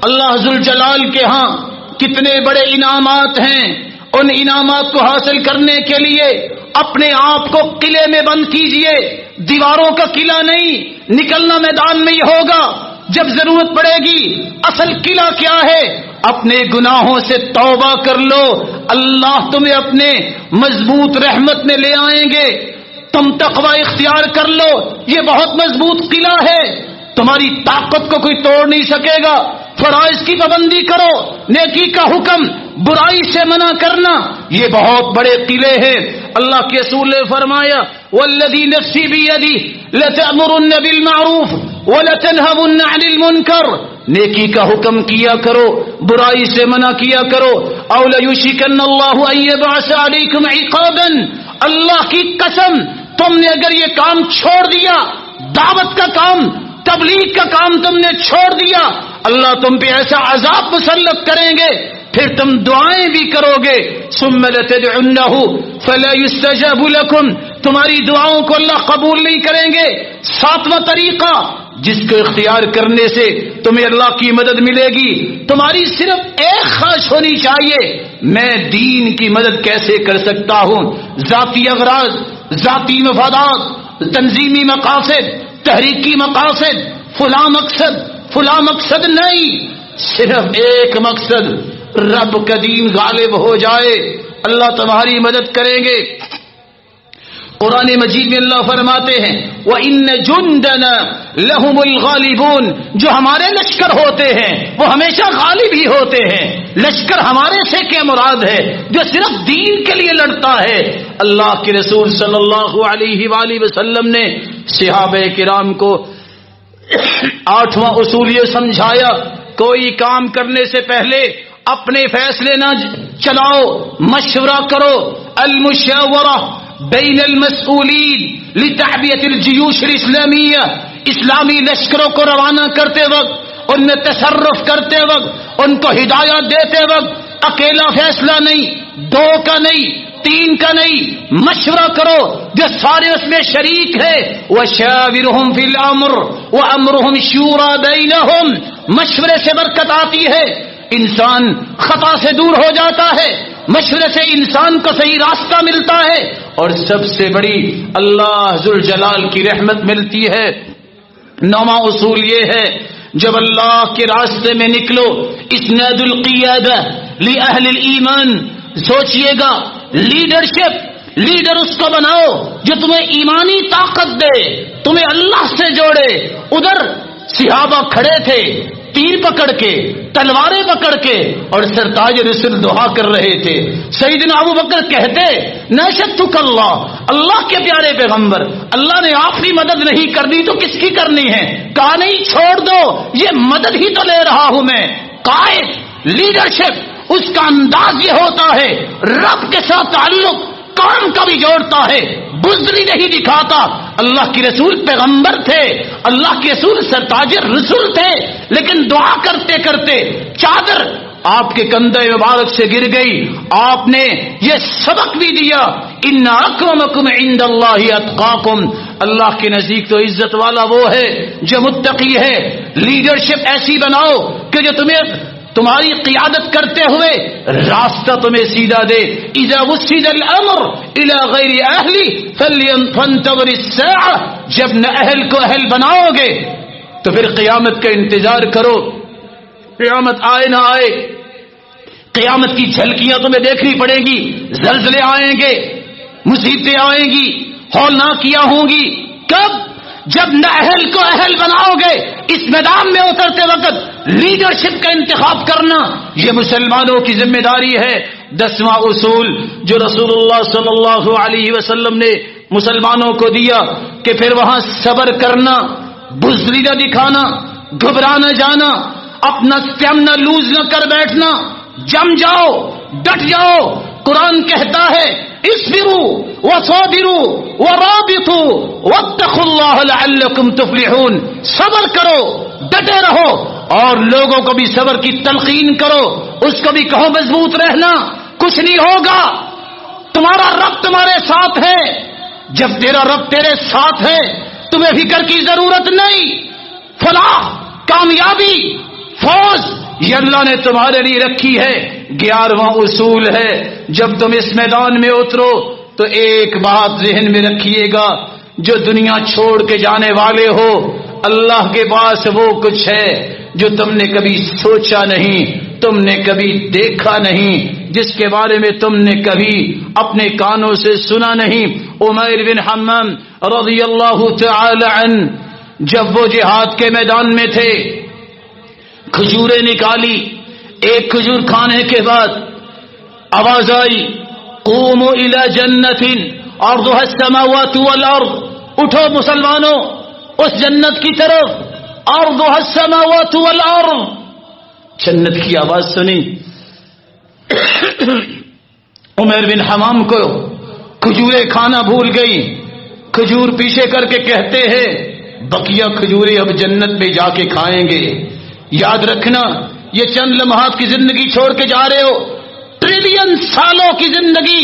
اللہ ذوالجلال کے ہاں کتنے بڑے انعامات ہیں، ان انعامات کو حاصل کرنے کے لیے اپنے آپ کو قلعے میں بند کیجئے، دیواروں کا قلعہ نہیں، نکلنا میدان میں ہی ہوگا جب ضرورت پڑے گی۔ اصل قلعہ کیا ہے؟ اپنے گناہوں سے توبہ کر لو، اللہ تمہیں اپنے مضبوط رحمت میں لے آئیں گے۔ تم تقوی اختیار کر لو، یہ بہت مضبوط قلعہ ہے، تمہاری طاقت کو کوئی توڑ نہیں سکے گا۔ فرائض کی پابندی کرو، نیکی کا حکم، برائی سے منع کرنا، یہ بہت بڑے قلعے ہیں۔ اللہ کے رسول نے فرمایا والذی نفسی بیدی لتأمرن بالمعروف وَلَتَنْهَوُنَّ عَنِ الْمُنْكَرِ، نیکی کا حکم کیا کرو، برائی سے منع کیا کرو۔ أَوْ لَيُوشِكَنَّ اللَّهُ أَن يَبْعَثَ عَلَيْكُمْ عِقَابًا، اللہ کی قسم تم نے اگر یہ کام چھوڑ دیا، دعوت کا کام، تبلیغ کا کام تم نے چھوڑ دیا، اللہ تم پہ ایسا عذاب مسلط کریں گے پھر تم دعائیں بھی کرو گے، ثم لتدعنہ فلا یستجاب لکم، تمہاری دعاؤں کو اللہ قبول نہیں کریں گے۔ ساتواں طریقہ جس کو اختیار کرنے سے تمہیں اللہ کی مدد ملے گی، تمہاری صرف ایک خواہش ہونی چاہیے، میں دین کی مدد کیسے کر سکتا ہوں۔ ذاتی اغراض، ذاتی مفادات، تنظیمی مقاصد، تحریکی مقاصد، فلاں مقصد نہیں، صرف ایک مقصد، رب کا دین غالب ہو جائے، اللہ تمہاری مدد کریں گے۔ قرآن مجید میں اللہ فرماتے ہیں وَإِنَّ جُنْدَنَا لَهُمُ الْغَالِبُونَ، جو ہمارے لشکر ہوتے ہیں وہ ہمیشہ غالب ہی ہوتے ہیں۔ لشکر ہمارے سے کیا مراد ہے؟ جو صرف دین کے لیے لڑتا ہے۔ اللہ کے رسول صلی اللہ علیہ وآلہ وسلم نے صحابہ کرام کو 8واں اصول یہ سمجھایا، کوئی کام کرنے سے پہلے اپنے فیصلے نہ چلاؤ، مشورہ کرو، المشاورہ بین المسئولین لتعبیت الجیوش الاسلامیہ، اسلامی لشکروں کو روانہ کرتے وقت، ان میں تصرف کرتے وقت، ان کو ہدایات دیتے وقت اکیلا فیصلہ نہیں، 2 کا نہیں، 3 کا نہیں، مشورہ کرو، جو سارے اس میں شریک ہے۔ وشاورہم فی الامر وامرہم شورى بینہم، مشورے سے برکت آتی ہے، انسان خطا سے دور ہو جاتا ہے، مشورے سے انسان کو صحیح راستہ ملتا ہے، اور سب سے بڑی اللہ ذوالجلال کی رحمت ملتی ہے۔ 9واں اصول یہ ہے جب اللہ کے راستے میں نکلو، اسناد القیادہ لأہل الایمان، سوچئے گا لیڈر اس کو بناؤ جو تمہیں ایمانی طاقت دے، تمہیں اللہ سے جوڑے۔ ادھر صحابہ کھڑے تھے تیر پکڑ کے، تلواریں پکڑ کے، اور سرتاج رسول دعا کر رہے تھے۔ سیدنا ابو بکر کہتے نشدتک اللہ، اللہ کے پیارے پیغمبر، اللہ نے آپ کی مدد نہیں کرنی تو کس کی کرنی ہے؟ کہا نہیں، چھوڑ دو، یہ مدد ہی تو لے رہا ہوں میں۔ قائد، لیڈرشپ، اس کا انداز یہ ہوتا ہے رب کے ساتھ تعلق کام کا بھی جوڑتا ہے، بزدلی نہیں دکھاتا۔ اللہ کے رسول پیغمبر تھے، اللہ کے رسول سرتاج رسول تھے، لیکن دعا کرتے کرتے چادر آپ کے کندھے مبارک سے گر گئی۔ آپ نے یہ سبق بھی دیا، ان اکرمکم عند اللہ اتقاکم، اللہ کے نزدیک تو عزت والا وہ ہے جو متقی ہے۔ لیڈرشپ ایسی بناؤ کہ جو تمہاری قیادت کرتے ہوئے راستہ تمہیں سیدھا دے۔ اذا وسد الامر الى غیر اہلی فانتظر الساعہ، جب نہ اہل کو اہل بناؤ گے تو پھر قیامت کا انتظار کرو۔ قیامت آئے نہ آئے، قیامت کی جھلکیاں تمہیں دیکھنی پڑے گی، زلزلے آئیں گے، مصیبتیں آئیں گی، ہولناکیاں ہوں گی۔ کب؟ جب نہ اہل کو اہل بناؤ گے۔ اس میدان میں اترتے وقت لیڈرشپ کا انتخاب کرنا یہ مسلمانوں کی ذمہ داری ہے۔ 10واں اصول جو رسول اللہ صلی اللہ علیہ وسلم نے مسلمانوں کو دیا کہ پھر وہاں صبر کرنا، بزدلی نہ دکھانا، گھبرا نہ جانا، اپنا اسٹیمنا لوز نہ کر بیٹھنا، جم جاؤ، ڈٹ جاؤ۔ قرآن کہتا ہے اصبروا وصابروا ورابطوا واتقوا اللہ لعلکم تفلحون، صبر کرو، ڈٹے رہو، اور لوگوں کو بھی صبر کی تلقین کرو، اس کو بھی کہو مضبوط رہنا، کچھ نہیں ہوگا، تمہارا رب تمہارے ساتھ ہے۔ جب تیرا رب تیرے ساتھ ہے تمہیں فکر کی ضرورت نہیں۔ فلاح، کامیابی، فوز یہ اللہ نے تمہارے لیے رکھی ہے۔ 11واں اصول ہے جب تم اس میدان میں اترو تو ایک بات ذہن میں رکھیے گا، جو دنیا چھوڑ کے جانے والے ہو، اللہ کے پاس وہ کچھ ہے جو تم نے کبھی سوچا نہیں، تم نے کبھی دیکھا نہیں، جس کے بارے میں تم نے کبھی اپنے کانوں سے سنا نہیں۔ عمیر بن حمام رضی اللہ تعالی عنہ جب وہ جہاد کے میدان میں تھے، کھجوریں نکالی، ایک کھجور کھانے کے بعد آواز آئی قوموا الی جنت عرضها السماوات والارض، اٹھو مسلمانوں اس جنت کی طرف، عرضها السماوات والارض، جنت کی آواز سنی۔ عمیر بن حمام کو کھجوریں کھانا بھول گئی، کھجور پیچھے کر کے کہتے ہیں بقیہ کھجوریں اب جنت میں جا کے کھائیں گے۔ یاد رکھنا یہ چند لمحات کی زندگی چھوڑ کے جا رہے ہو، ٹریلین سالوں کی زندگی،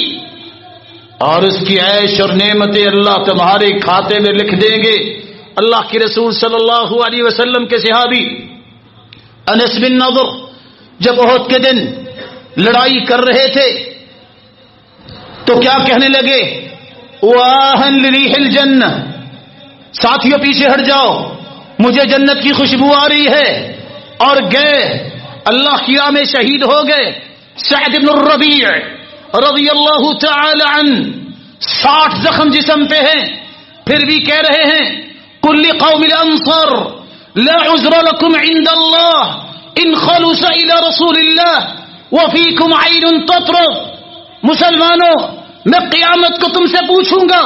اور اس کی عیش اور نعمتیں اللہ تمہارے کھاتے میں لکھ دیں گے۔ اللہ کے رسول صلی اللہ علیہ وسلم کے صحابی انس بن نضر جب احد کے دن لڑائی کر رہے تھے تو کیا کہنے لگے؟ واہن لریح الجنہ، ساتھیوں پیچھے ہٹ جاؤ، مجھے جنت کی خوشبو آ رہی ہے، اور گئے اللہ کی راہ میں شہید ہو گئے۔ سعد بن الربیع رضی اللہ تعالی عنہ 60 زخم جسم پہ ہیں، پھر بھی کہہ رہے ہیں کل قوم الانصار لا عذر لكم عند الله ان خلص الى رسول الله وفيكم عين تطرف۔ مسلمانوں، میں قیامت کو تم سے پوچھوں گا،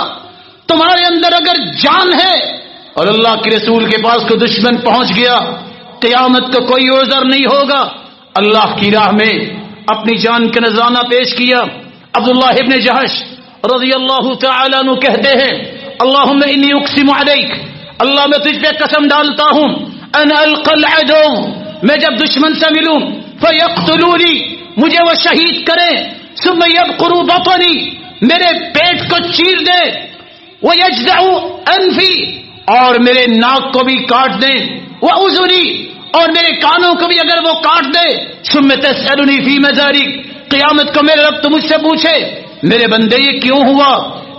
تمہارے اندر اگر جان ہے اور اللہ کے رسول کے پاس کو دشمن پہنچ گیا، قیامت کو کوئی عذر نہیں ہوگا۔ اللہ کی راہ میں اپنی جان کا نذرانہ پیش کیا۔ عبداللہ ابن جہش رضی اللہ تعالیٰ عنہ کہتے ہیں اللہم انی اقسم علیک، اللہ میں تجھ پہ قسم ڈالتا ہوں، ان القی العدو، میں جب دشمن سے ملوں، فیقتلونی، مجھے وہ شہید کرے، ثم یبقروا بطنی، میرے پیٹ کو چیر دے، ویجزعوا انفی، اور میرے ناک کو بھی کاٹ دیں، واذنی، اور میرے کانوں کو بھی اگر وہ کاٹ دے، ثم تسألنی فی مزارک، قیامت کو میرے رب تو مجھ سے پوچھے میرے بندے یہ کیوں ہوا،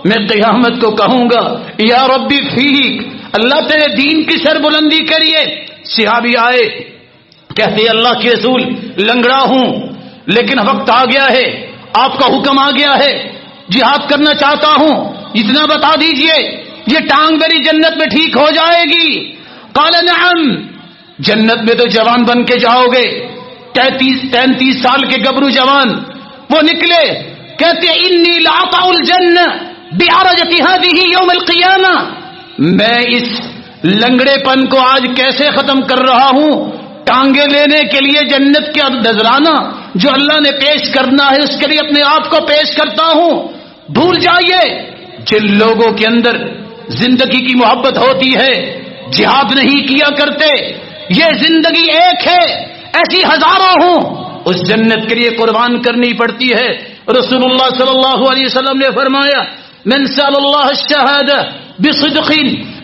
میں قیامت کو کہوں گا یا ربی فیک، اللہ تیرے دین کی سربلندی کریے۔ صحابی آئے، کہتے اللہ کے رسول لنگڑا ہوں لیکن وقت آ گیا ہے، آپ کا حکم آ گیا ہے، جہاد کرنا چاہتا ہوں، اتنا بتا دیجئے یہ ٹانگ میری جنت میں ٹھیک ہو جائے گی؟ قال نعم، جنت میں تو جوان بن کے جاؤ گے، 33 سال کے گبرو جوان وہ نکلے، کہتے انی لاطع الجنہ بعرجۃ هذه یوم القیامہ، میں اس لنگڑے پن کو آج کیسے ختم کر رہا ہوں، ٹانگے لینے کے لیے جنت کا نذرانہ جو اللہ نے پیش کرنا ہے اس کے لیے اپنے آپ کو پیش کرتا ہوں۔ بھول جائیے جن لوگوں کے اندر زندگی کی محبت ہوتی ہے جہاد نہیں کیا کرتے، یہ زندگی ایک ہے، ایسی ہزاروں ہوں، اس جنت کے لیے قربان کرنی پڑتی ہے۔ رسول اللہ صلی اللہ علیہ وسلم نے فرمایا من سأل اللہ الشہادہ بصدق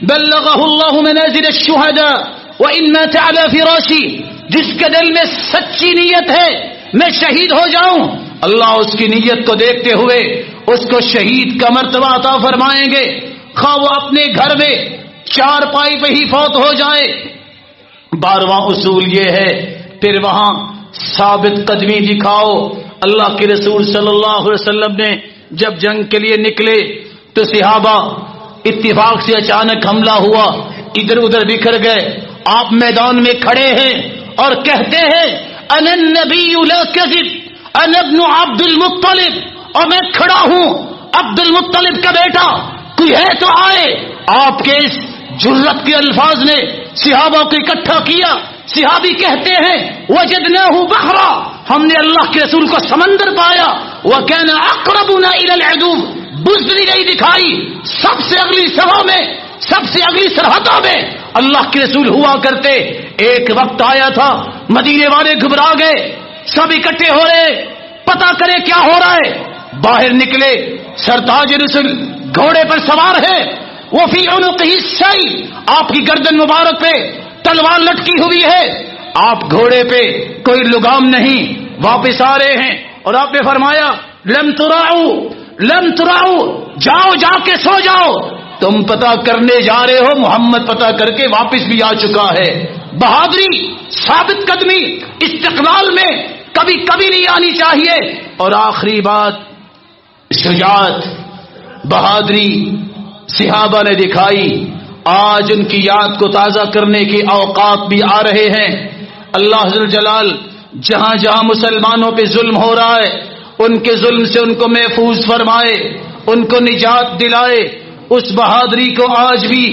بلغہ اللہ منازل الشہداء وإن مات على فراشی، جس کے دل میں سچی نیت ہے میں شہید ہو جاؤں، اللہ اس کی نیت کو دیکھتے ہوئے اس کو شہید کا مرتبہ عطا فرمائیں گے، خواہ وہ اپنے گھر میں چارپائی پہ ہی فوت ہو جائے۔ 12واں اصول یہ ہے، پھر وہاں ثابت قدمی دکھاؤ۔ اللہ کے رسول صلی اللہ علیہ وسلم نے جب جنگ کے لیے نکلے تو صحابہ اتفاق سے اچانک حملہ ہوا، ادھر ادھر بکھر گئے، آپ میدان میں کھڑے ہیں اور کہتے ہیں انا النبی لا کذب انا ابن عبد المطلب، اور میں کھڑا ہوں عبد المطلب کا بیٹا، کوئی ہے تو آئے۔ آپ کے اس جرت کے الفاظ نے صحابہ کو اکٹھا کیا۔ صحابی کہتے ہیں وجدناہ بحرا، ہم نے اللہ کے رسول کو سمندر پایا، وکان اقربنا الی العدو، بزدلی نہیں دکھائی، سب سے اگلی سبھا میں، سب سے اگلی سرحدوں میں اللہ کے رسول ہوا کرتے۔ ایک وقت آیا تھا مدینے والے گھبرا گئے، سب اکٹھے ہو رہے، پتہ کرے کیا ہو رہا ہے۔ باہر نکلے، سرتاج رسول گھوڑے پر سوار ہے، وہ فی عنقہ السیف، آپ کی گردن مبارک پہ تلوار لٹکی ہوئی ہے، آپ گھوڑے پہ، کوئی لگام نہیں، واپس آ رہے ہیں، اور آپ نے فرمایا لم تراؤ لم تراؤ، جاؤ جا کے سو جاؤ، تم پتہ کرنے جا رہے ہو، محمد پتہ کر کے واپس بھی آ چکا ہے۔ بہادری، ثابت قدمی استقلال میں کبھی کبھی نہیں آنی چاہیے۔ اور آخری بات، شجاعت، بہادری صحابہ نے دکھائی، آج ان کی یاد کو تازہ کرنے کے اوقات بھی آ رہے ہیں۔ اللہ ذل جلال جہاں جہاں مسلمانوں پہ ظلم ہو رہا ہے ان کے ظلم سے ان کو محفوظ فرمائے، ان کو نجات دلائے، اس بہادری کو آج بھی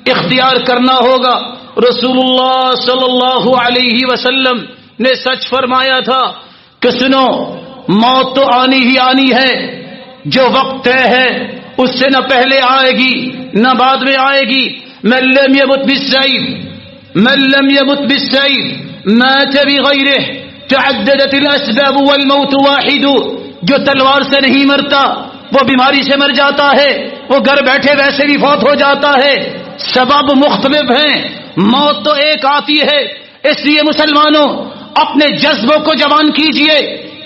اختیار کرنا ہوگا۔ رسول اللہ صلی اللہ علیہ وسلم نے سچ فرمایا تھا کہ سنو، موت تو آنی ہی آنی ہے، جو وقت طے ہے اس سے نہ پہلے آئے گی نہ بعد میں آئے گی۔ من لم يمت بالسيف من لم يمت بالسيف مات بغیرہ تعددت الاسباب والموت واحد، جو تلوار سے نہیں مرتا وہ بیماری سے مر جاتا ہے، وہ گھر بیٹھے ویسے بھی فوت ہو جاتا ہے، سبب مختلف ہیں، موت تو ایک آتی ہے۔ اس لیے مسلمانوں اپنے جذبوں کو جوان کیجئے،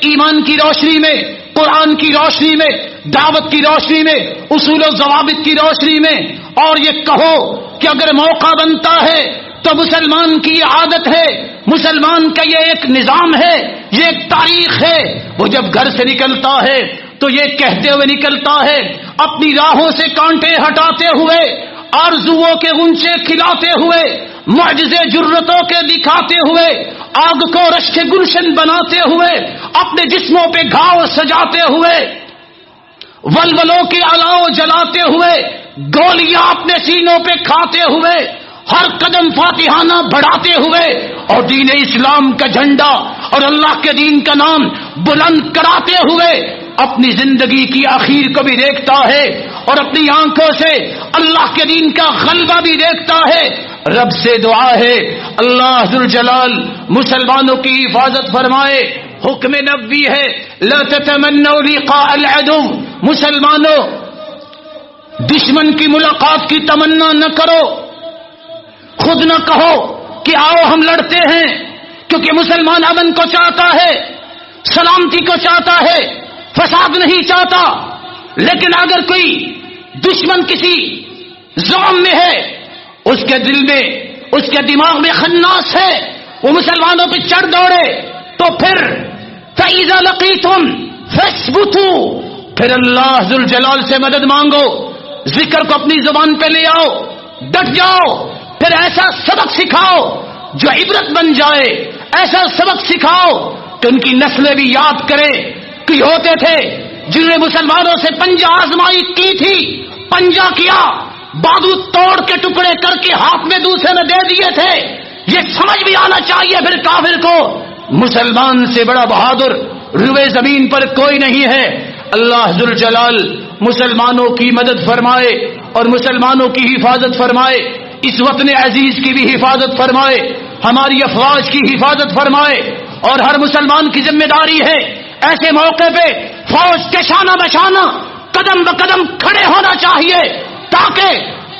ایمان کی روشنی میں، قرآن کی روشنی میں، دعوت کی روشنی میں، اصول و ضوابط کی روشنی میں، اور یہ کہو کہ اگر موقع بنتا ہے تو مسلمان کی یہ عادت ہے، مسلمان کا یہ ایک نظام ہے، یہ ایک تاریخ ہے، وہ جب گھر سے نکلتا ہے تو یہ کہتے ہوئے نکلتا ہے، اپنی راہوں سے کانٹے ہٹاتے ہوئے، آرزوؤں کے غنچے کھلاتے ہوئے، معجزے جرتوں کے دکھاتے ہوئے، آگ کو رشک گلشن بناتے ہوئے، اپنے جسموں پہ گھاؤ سجاتے ہوئے، ولولوں کے الاؤ جلاتے ہوئے، گولیاں اپنے سینوں پہ کھاتے ہوئے، ہر قدم فاتحانہ بڑھاتے ہوئے، اور دین اسلام کا جھنڈا اور اللہ کے دین کا نام بلند کراتے ہوئے اپنی زندگی کی آخر کو بھی دیکھتا ہے، اور اپنی آنکھوں سے اللہ کے دین کا غلبہ بھی دیکھتا ہے۔ رب سے دعا ہے اللہ ذوالجلال مسلمانوں کی حفاظت فرمائے۔ حکم نبوی ہے لا تتمنوا لقاء العدو، مسلمانوں دشمن کی ملاقات کی تمنا نہ کرو، خود نہ کہو کہ آؤ ہم لڑتے ہیں، کیونکہ مسلمان امن کو چاہتا ہے، سلامتی کو چاہتا ہے، فساد نہیں چاہتا۔ لیکن اگر کوئی دشمن کسی زوم میں ہے، اس کے دل میں، اس کے دماغ میں خناس ہے، وہ مسلمانوں پہ چڑھ دوڑے، تو پھر فَإِذَا لَقِيتُمْ فَاثْبُتُوا، پھر اللہ ذوالجلال سے مدد مانگو، ذکر کو اپنی زبان پہ لے آؤ، ڈٹ جاؤ، پھر ایسا سبق سکھاؤ جو عبرت بن جائے، ایسا سبق سکھاؤ کہ ان کی نسلیں بھی یاد کرے کہ ہوتے تھے جنہیں مسلمانوں سے پنجہ آزمائی کی تھی، پنجہ کیا، بازو توڑ کے ٹکڑے کر کے ہاتھ میں دوسرے میں دے دیے تھے۔ یہ سمجھ بھی آنا چاہیے پھر کافر کو، مسلمان سے بڑا بہادر روئے زمین پر کوئی نہیں ہے۔ اللہ ذوالجلال مسلمانوں کی مدد فرمائے اور مسلمانوں کی حفاظت فرمائے، اس وطن عزیز کی بھی حفاظت فرمائے، ہماری افواج کی حفاظت فرمائے، اور ہر مسلمان کی ذمہ داری ہے ایسے موقع پہ فوج کے شانہ بشانہ قدم بقدم کھڑے ہونا چاہیے، تاکہ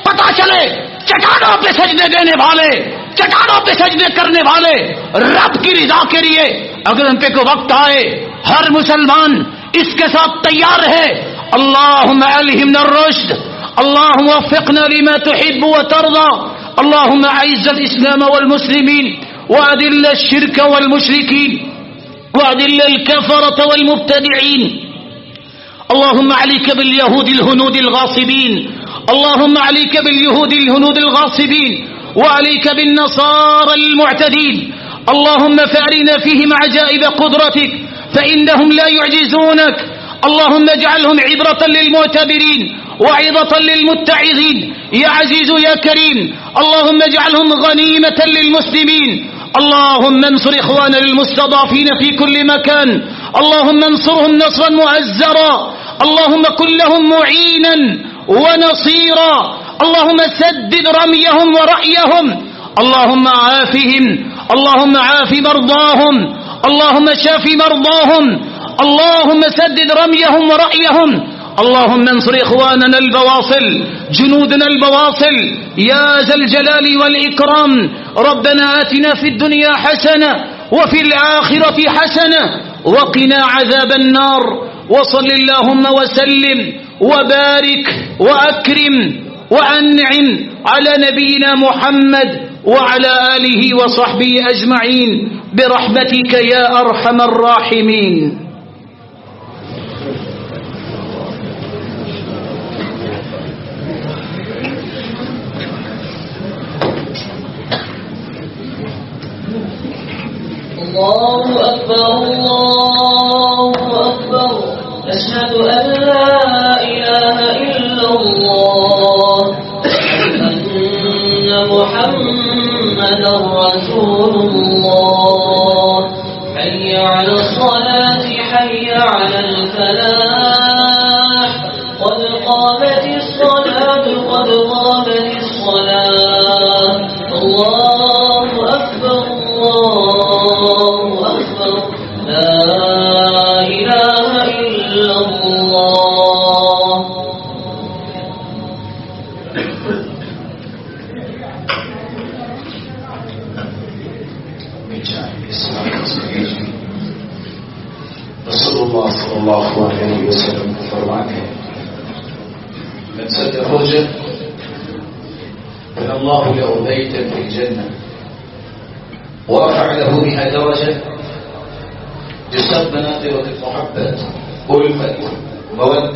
پتہ چلے چٹانوں پہ سجدے دینے والے، چٹانوں پہ سجدے کرنے والے رب کی رضا کے لیے اگر ان پہ کوئی وقت آئے، ہر مسلمان اس کے ساتھ تیار ہے۔ اللہم الہمنا الرشد، اللہم وفقنا لما تحب وترضى، اللہم اعز الاسلام والمسلمین واذل الشرك والمشرکین واذل الكفرة والمبتدعین، اللہم علیک باليہود الہنود الغاصبین، اللہم علیک باليہود الہنود الغاصبین وعليك بالنصارى المعتدين، اللهم فأرنا فيهم عجائب قدرتك فإنهم لا يعجزونك، اللهم اجعلهم عبرة للمعتبرين وعظة للمتعظين يا عزيز يا كريم، اللهم اجعلهم غنيمة للمسلمين، اللهم انصر إخواننا المستضعفين في كل مكان، اللهم انصرهم نصرا مؤزرا، اللهم كن لهم معينا ونصيرا، اللهم سدد رميهم ورأيهم، اللهم عافهم، اللهم عاف مرضاهم، اللهم شاف مرضاهم، اللهم سدد رميهم ورأيهم، اللهم انصر إخواننا البواصل، جنودنا البواصل يا ذا الجلال والإكرام، ربنا آتنا في الدنيا حسنة وفي الآخرة حسنة وقنا عذاب النار، وصل اللهم وسلم وبارك وأكرم وأنعم على نبينا محمد وعلى آله وصحبه أجمعين برحمتك يا أرحم الراحمين۔ الله أكبر الله أكبر، أشهد أن لا إله إلا الله، أن محمدا رسول الله، حي على الصلاة حي على الفلاح، قد قامت الصلاة قد قامت الصلاة، الله أكبر الله إله إلا الله. رسول اللہ صلی اللہ علیہ وسلم فرماتے ہیں من سد الرجل بنى الله له بيتا في الجنة ورفع له بها درجة. جو سب بناتے وقت محبت الفت مودت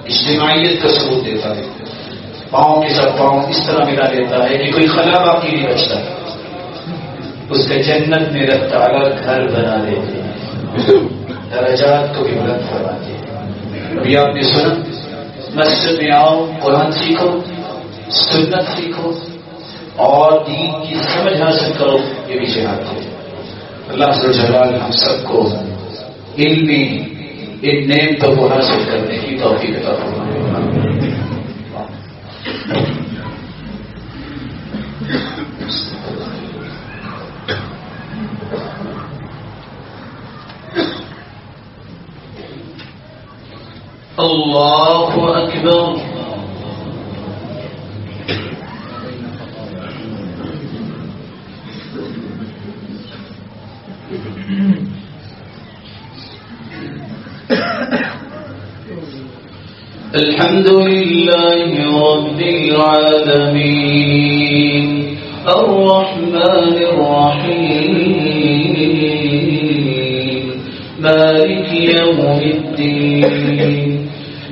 اجتماعیت کا ثبوت دیتا ہے، پاؤں کے ساتھ پاؤں اس طرح ملا دیتا ہے کہ کوئی خلا باقی نہیں بچتا، اس کا جنت میں اللہ تعالیٰ گھر بنا دیتے ہیں، درجات کو بھی بلند فرماتے ہیں. ابھی آپ نے سنا مسجد میں آؤ، قرآن سیکھو، سنت سیکھو اور دین کی سمجھ حاصل کرو، یہ بھی جہاد ہے. اللہ جل جلالہ ہم سب کو علمی ان نعمتوں کو حاصل کرنے کی توفیق عطا فرمائے. اللہ اکبر. الحمد لله رب العالمين الرحمن الرحيم مالك يوم الدين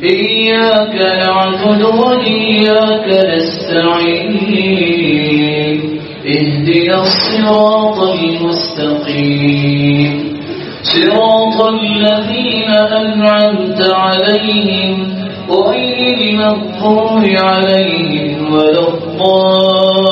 إياك نعبد وإياك نستعين اهدنا الصراط المستقيم صراط الذين أنعمت عليهم غير المغضوب عليهم ولا الضالين.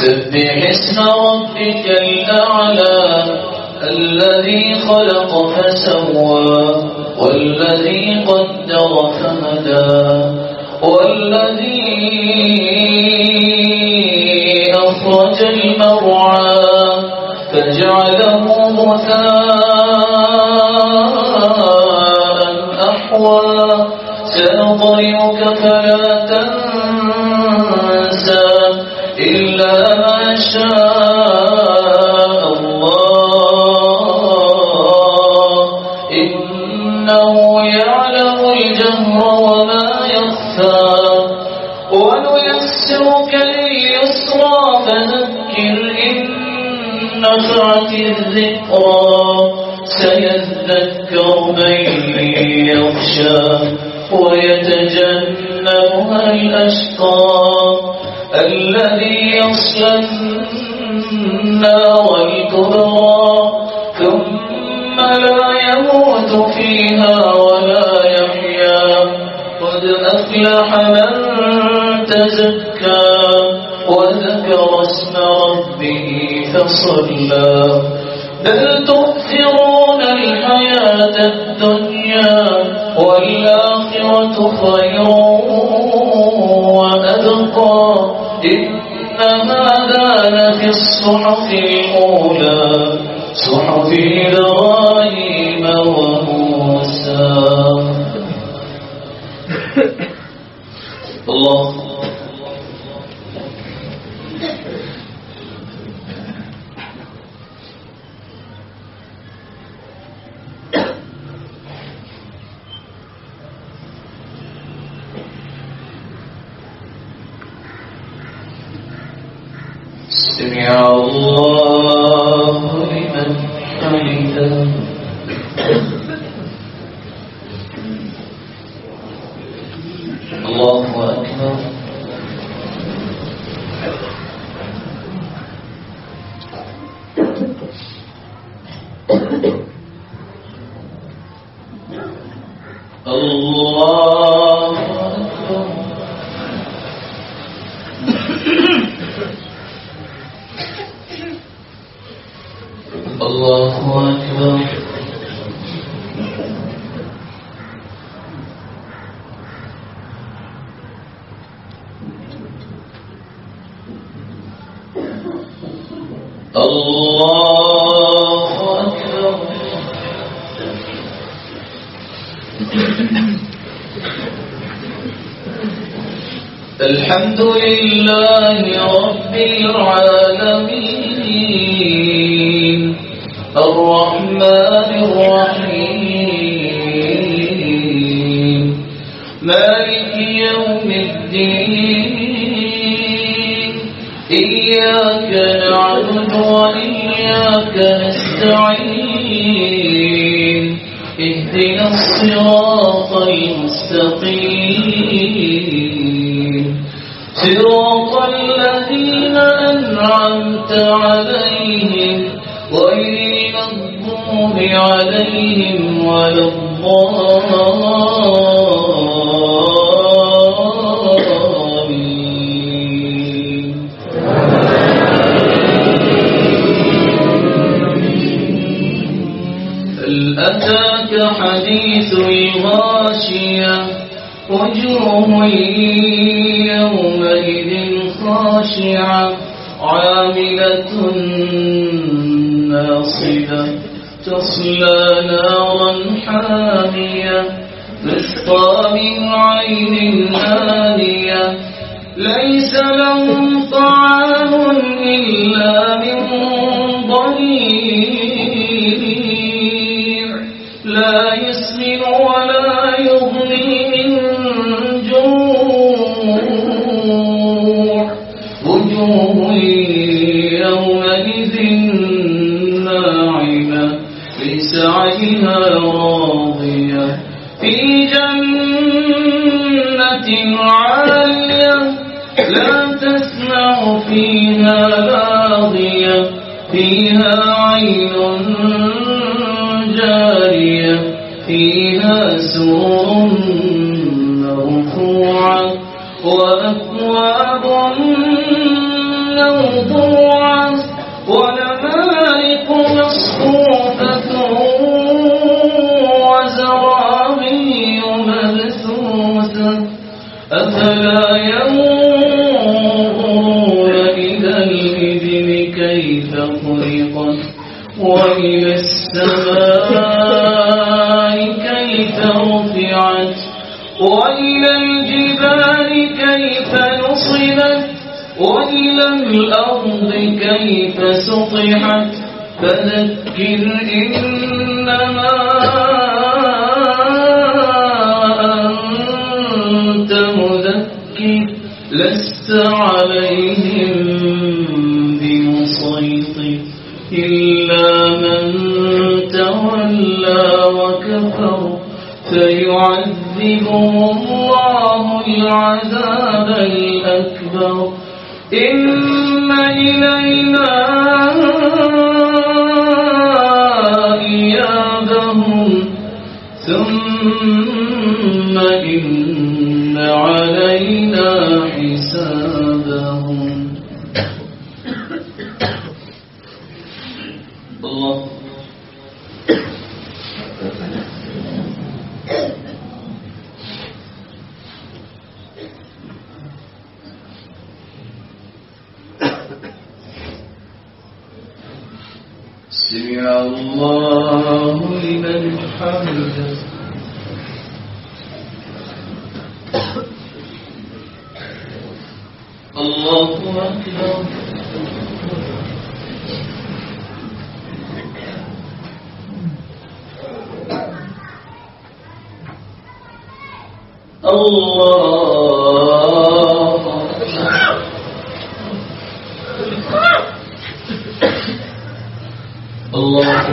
سبح اسم ربك الأعلى الذي خلق فسوى والذي قدر فهدى والذي أخرج المرعى فجعله غثاء أحوى سنقرئك فلا تنسى إلا ما شاء الله إنه يعلم الجهر وما يخفى ونيسرك لليسرى فذكر إن نفعت الذكرى سيذكر من يخشى ويتجنبها الأشقى الذي يصلى النار الكبرى ثم لا يموت فيها ولا يحيا قد أفلح من تزكى وذكر اسم ربه فصلى بل تؤثرون الحياة الدنيا والآخرة خير وأبقى إن هذا لفي الصحف الأولى صحف إبراهيم وموسى. الله سمع الله لمن حمده. الله أكبر. الله أكبر. الله أكبر. الله أكبر. الحمد لله رب العالمين الرحمن الرحيم مالك يوم الدين إياك نعبد وإياك نستعين اهدنا الصراط المستقيم صراط الذين أنعمت عليهم غير المغضوب عليهم ولا الضالين. هل أتاك حديث الغاشية وجوه يومئذ خاشعة عاملة ناصبة تصلى نارا حامية تسقى من عين آنية ليس لهم طعام إلا من ضريع لا يسمن ولا يغني من جوع وجوه يومئذ ناعمة لسعيها راضية في جنة عالية لا تسمع فيها لاغية فيها عين جارية فيها سرر مرفوعة وأكواب موضوعة ونمارق مصفوفة وزرابي مبثوثة أفلا ينظرون إلى الإبل كيف خلقت وإلى السماء كيف رفعت وإلى الجبال كيف نصبت وإلى الأرض كيف سطحت فذكر إنما أنت مذكر لست عليهم بمسيطر إلا من تولى وكفر فيعذبه الله العذاب الأكبر إن إلينا إيابهم ثم إن علينا حسابهم. الله سمع الله لمن حمده. الله أكبر. الله الله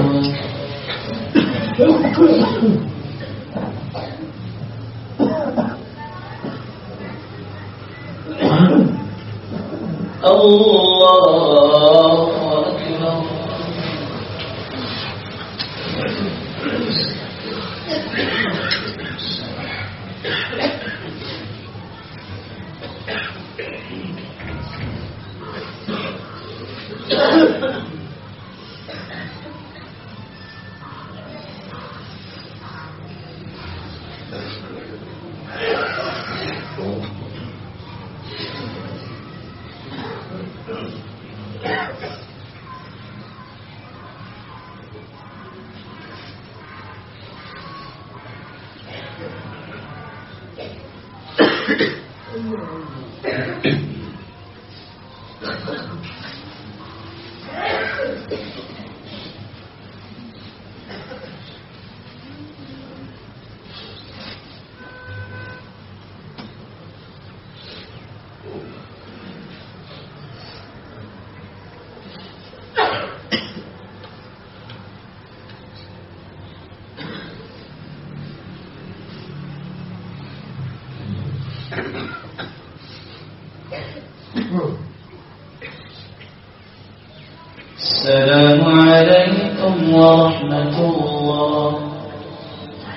السلام عليكم ورحمة الله.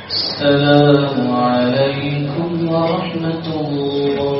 السلام عليكم ورحمة الله.